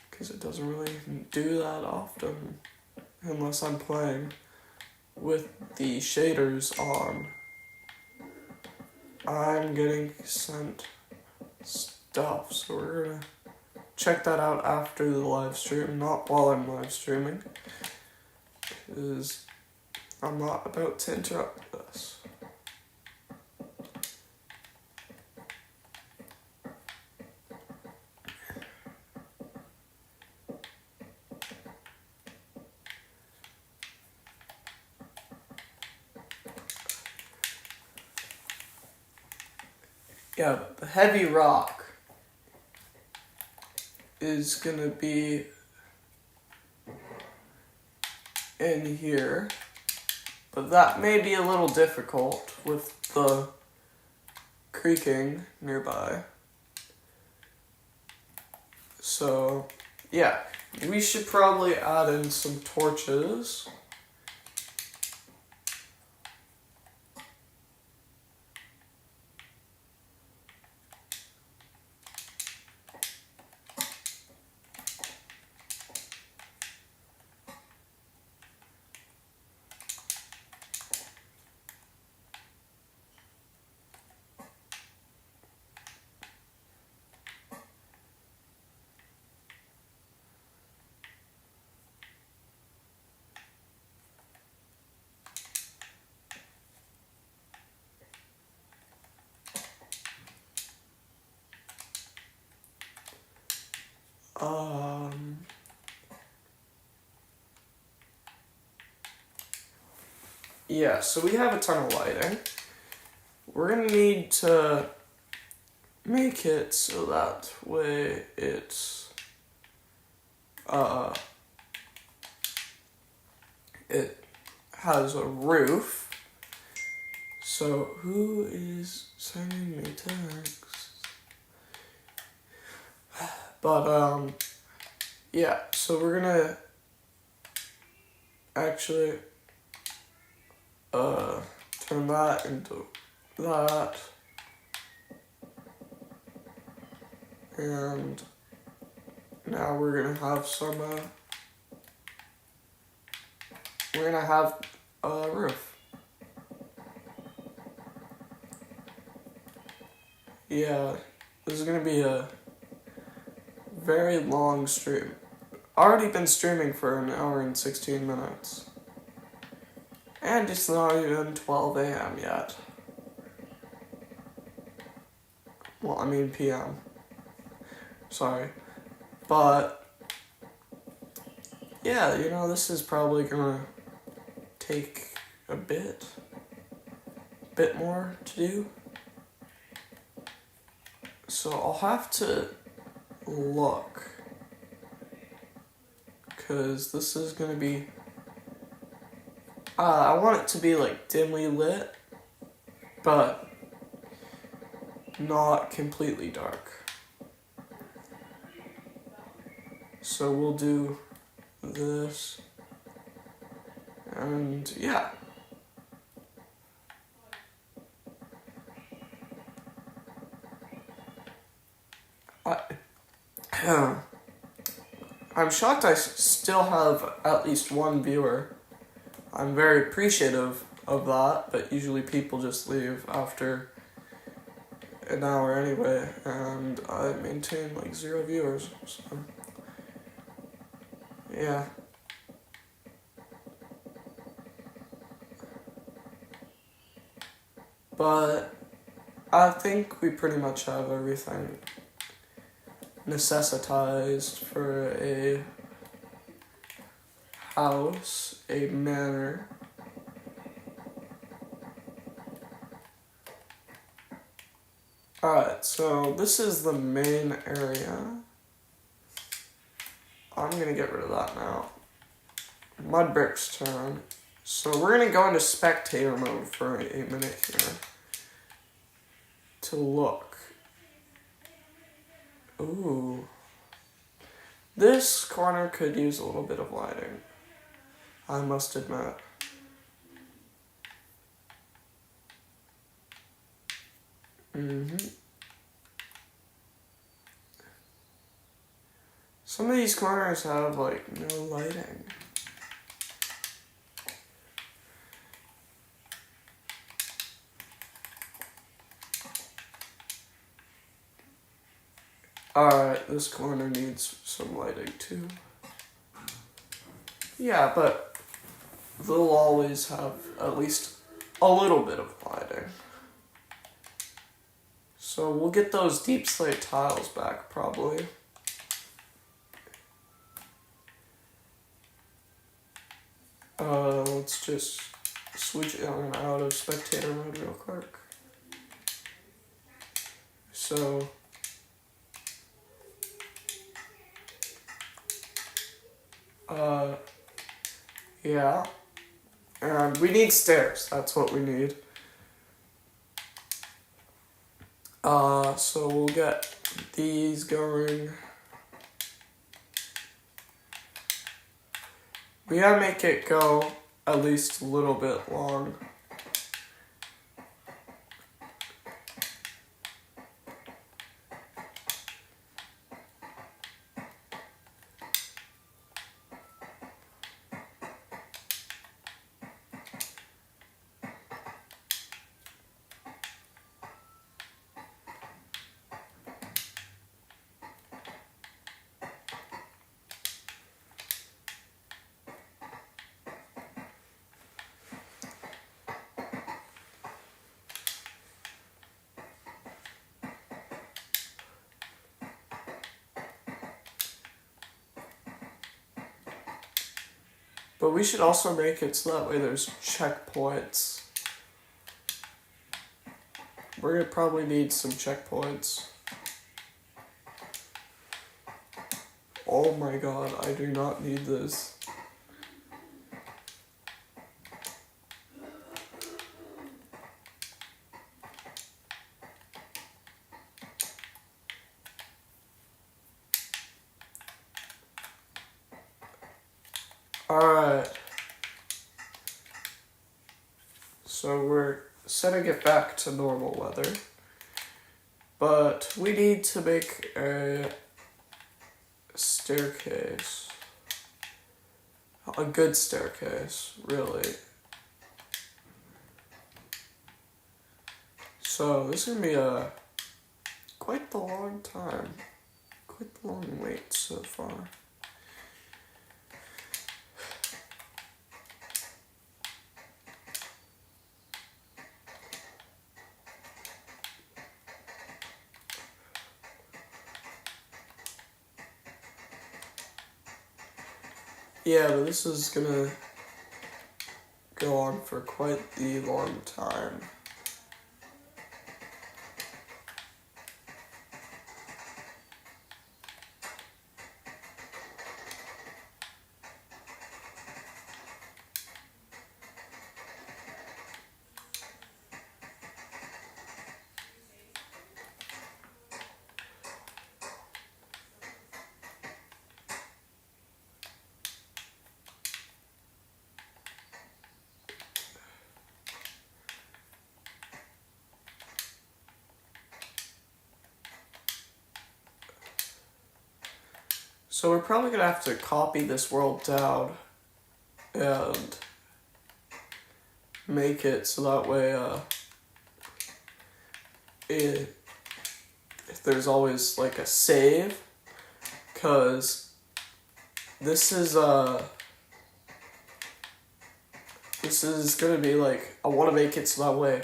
because it doesn't really do that often, unless I'm playing with the shaders on. I'm getting sent stuff, so we're gonna check that out after the live stream, not while I'm live streaming, because I'm not about to interrupt this. Yeah, but the heavy rock is gonna be in here, but that may be a little difficult with the creaking nearby. So, yeah, we should probably add in some torches. Yeah, so we have a ton of lighting. We're gonna need to make it so that way it's it has a roof. So who is sending me texts? But yeah, so we're gonna actually turn that into that, and now we're gonna have some we're gonna have a roof. Yeah, this is gonna be a very long stream. Already been streaming for an hour and 16 minutes. And it's not even 12 a.m. yet. Well, I mean p.m. Sorry. But, yeah, you know, this is probably gonna take a bit more to do. So I'll have to look, because this is gonna be, I want it to be like dimly lit, but not completely dark. So we'll do this, and yeah. I'm shocked I still have at least one viewer. I'm very appreciative of that, but usually people just leave after an hour anyway, and I maintain like 0 viewers, so yeah. But I think we pretty much have everything necessitized for a house, a manor. Alright, so this is the main area. I'm gonna get rid of that now. Mudbrick's turn. So we're gonna go into spectator mode for a minute here to look. Ooh. This corner could use a little bit of lighting, I must admit. Some of these corners have, like, no lighting. Alright, this corner needs some lighting too. Yeah, but they'll always have at least a little bit of lighting. So we'll get those deep slate tiles back, probably. Let's just switch on and out of spectator mode real quick. So, yeah. And we need stairs, that's what we need. So we'll get these going. We gotta make it go at least a little bit long. But we should also make it so that way there's checkpoints. We're gonna probably need some checkpoints. Oh my god, I do not need this. Alright. So we're setting it back to normal weather. But we need to make a staircase. A good staircase, really. So this is gonna be quite the long time. Quite the long wait so far. Yeah, but this is gonna go on for quite the long time. So we're probably gonna have to copy this world down and make it so that way if there's always like a save, cause this is gonna be like, I wanna make it so that way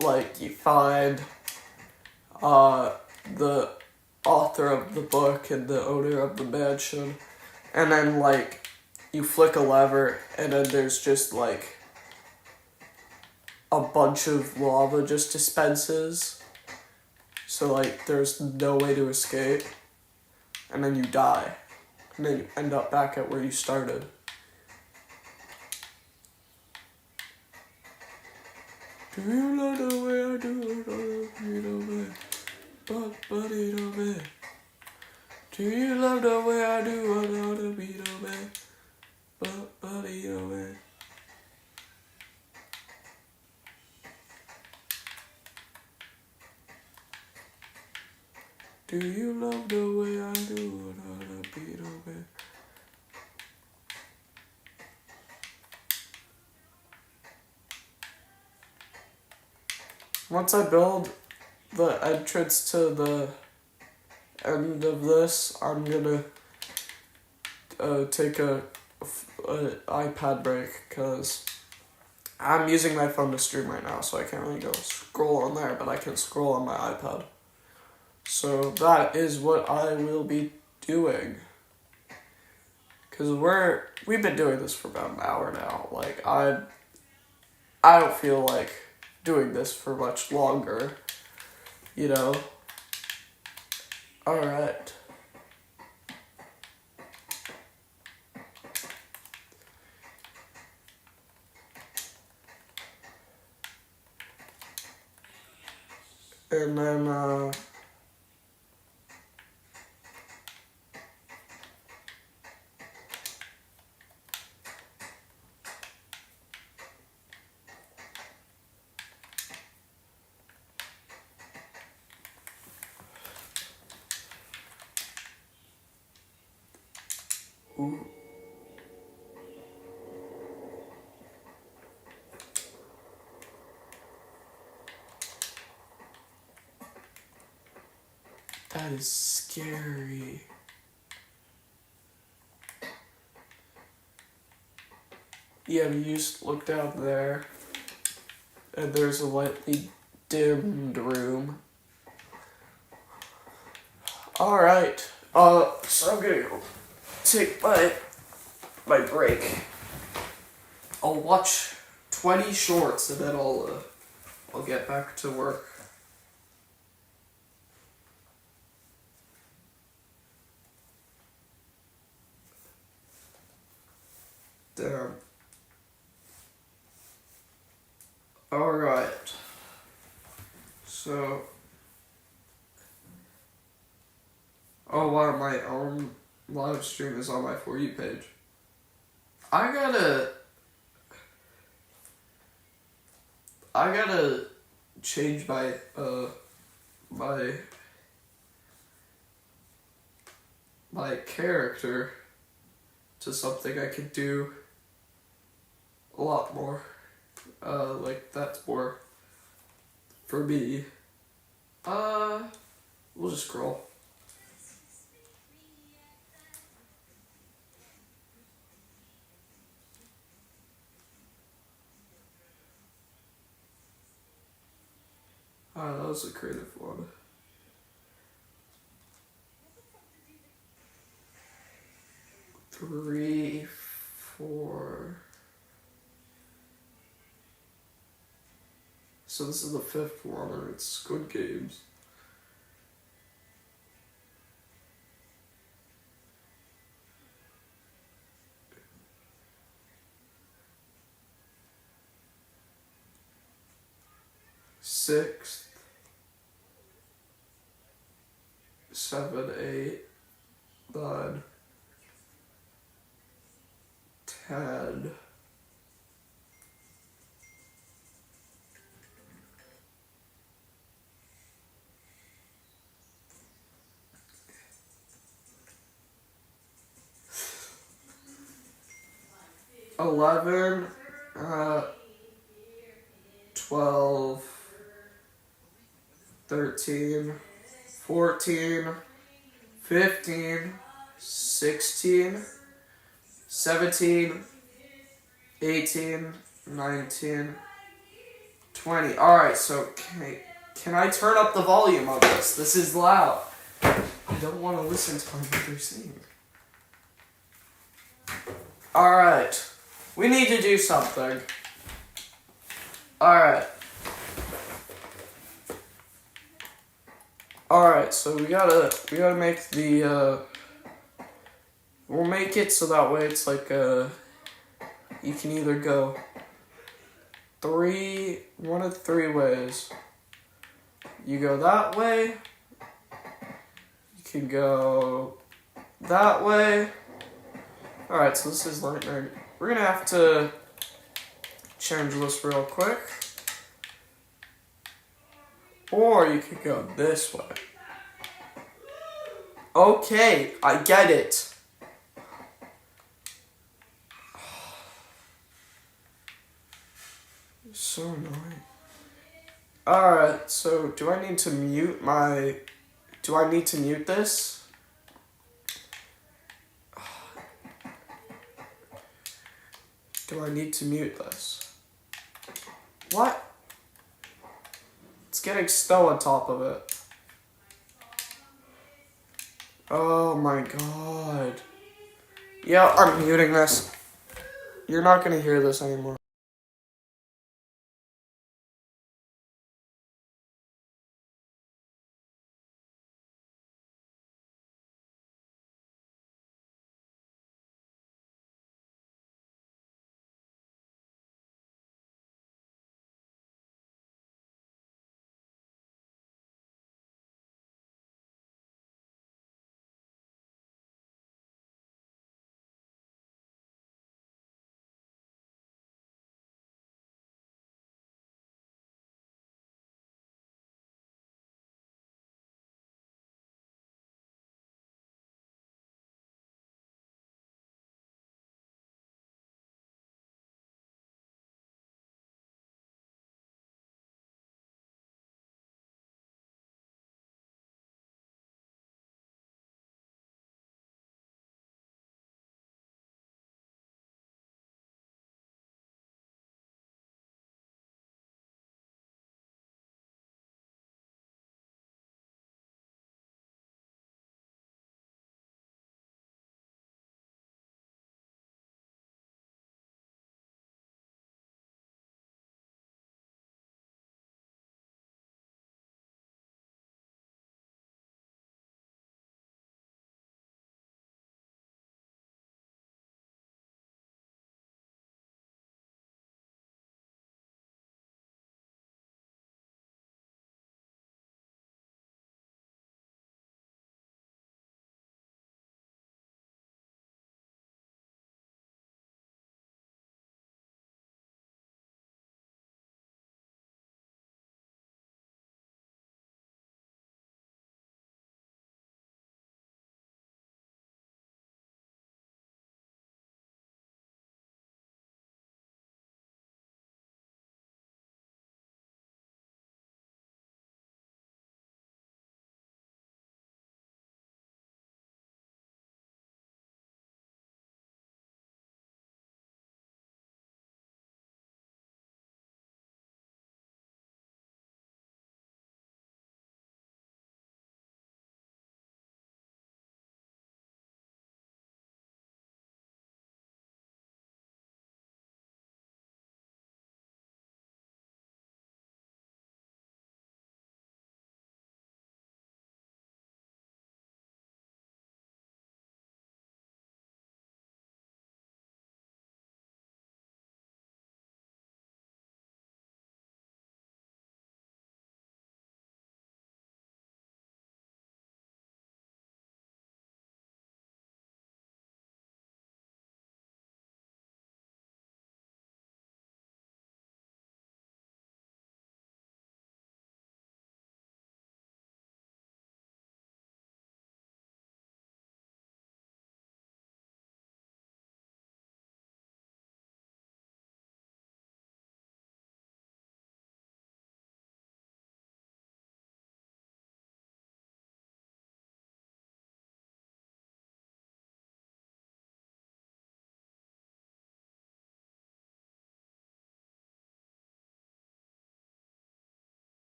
like you find the author of the book and the owner of the mansion, and then like you flick a lever and then there's just like a bunch of lava just dispenses, so like there's no way to escape, and then you die and then you end up back at where you started. Do you love the way I do it? Do Do you love the way I do? I know the beat of it. Buddy of it. Do you love the way I do? I know the beat of it. Once I build the entrance to the end of this, I'm gonna take a iPad break because I'm using my phone to stream right now, so I can't really go scroll on there, but I can scroll on my iPad. So that is what I will be doing. Because we've been doing this for about an hour now. Like, I don't feel like doing this for much longer, you know? Alright. And then, ooh. That is scary. Yeah, you just look down there, and there's a lightly dimmed room. Alright, so I'm gonna go take my break. I'll watch 20 shorts and then I'll get back to work. Damn. Alright. So. Oh wow, my own live stream is on my For You page. I gotta change my my character to something I could do a lot more. Like that's more for me. We'll just scroll. That was a creative one. Three, 4. So this is the 5th one, and it's Squid Games. Sixth, 7, 8, 9, 10. $11, 12, 13, 14, 15, 16, 17, 18, 19, 20. Alright, so can I turn up the volume on this? This is loud. I don't want to listen to my mother sing. Alright. We need to do something. Alright. Alright, so we gotta make the, we'll make it so that way it's like, you can either go one of 3 ways. You go that way, you can go that way. Alright, so this is lightning. We're gonna have to change this real quick. Or you could go this way. Okay, I get it. So annoying. Alright, so do I need to mute this? Do I need to mute this? What? It's getting snow on top of it. Oh my god. Yeah, I'm muting this. You're not gonna hear this anymore.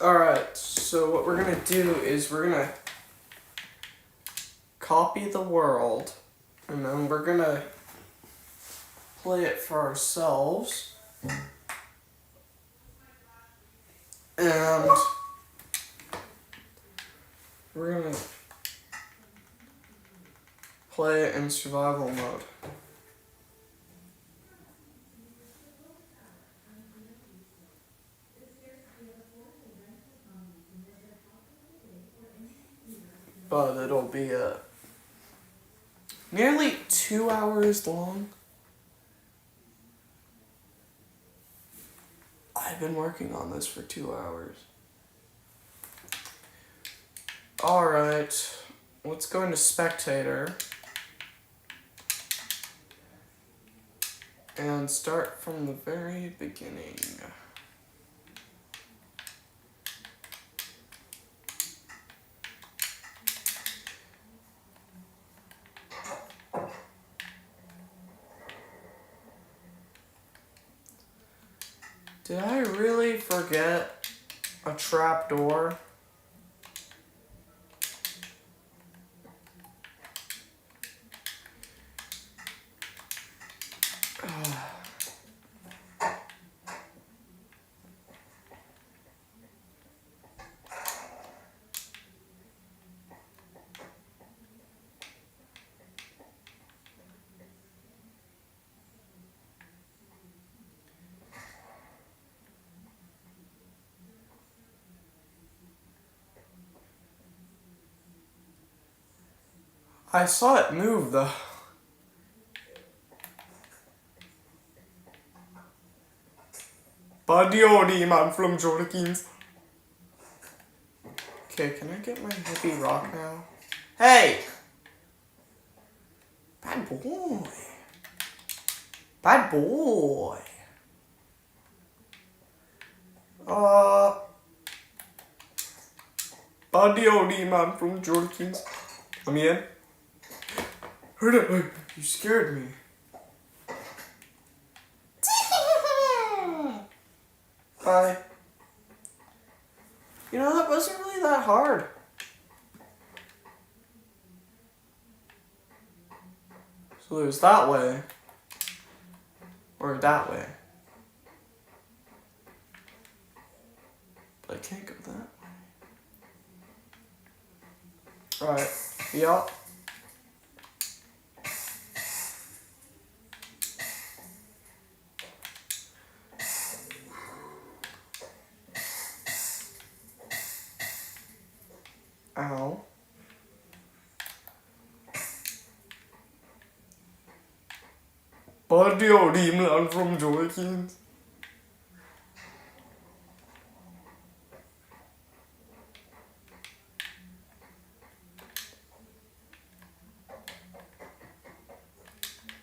Alright, so what we're gonna do is we're gonna copy the world, and then we're gonna play it for ourselves. And we're gonna play it in survival mode. But it'll be nearly 2 hours long. I've been working on this for 2 hours. Alright, let's go into spectator. And start from the very beginning. Did I really forget a trapdoor? I saw it move though. Buddy man from Jorkins. Okay, can I get my heavy rock now? Hey! Bad boy. Bad boy. Buddy man from Jorkins. Let me in. Heard it. You scared me. Bye. You know, that wasn't really that hard. So there's that way. Or that way. But I can't go that way. Alright. Yup. Ow. Buddy man from Jorkins.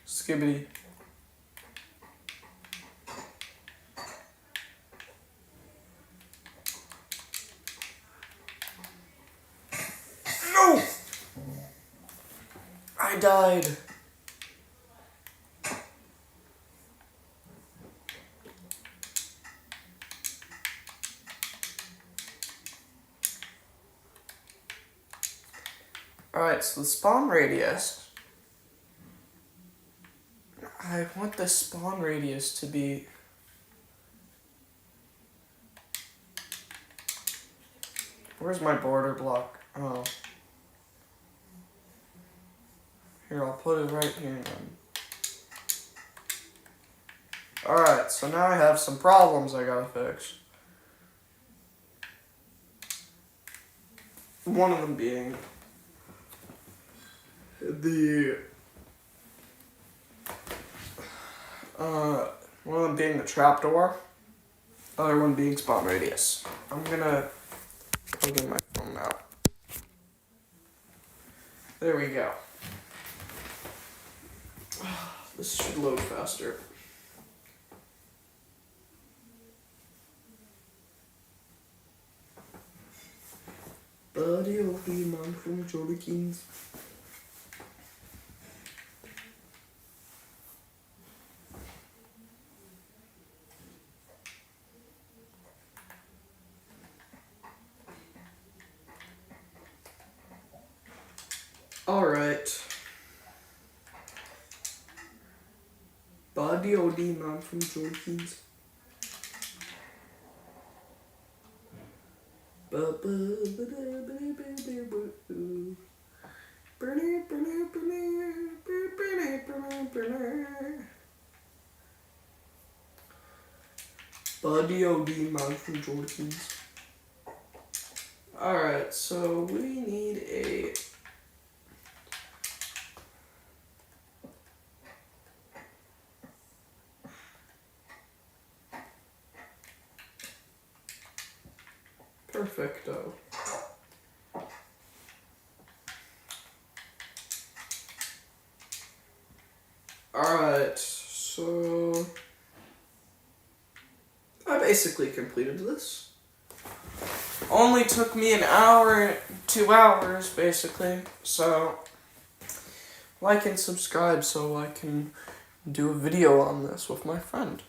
Skibbity. No! I died. Alright, so the spawn radius. I want the spawn radius to be... Where's my border block? Oh. Here, I'll put it right here then. Alright, so now I have some problems I gotta fix. One of them being one of them being the trapdoor, other one being spawn radius. I'm gonna plug in my phone now. There we go. This should load faster. Buddy man from Jorkins. Buddy OD man from Jorkins. Buddy OD man from Jorkins. Alright, so we need a perfecto. Alright, so I basically completed this. Only took me an hour, 2 hours basically, so like and subscribe so I can do a video on this with my friend.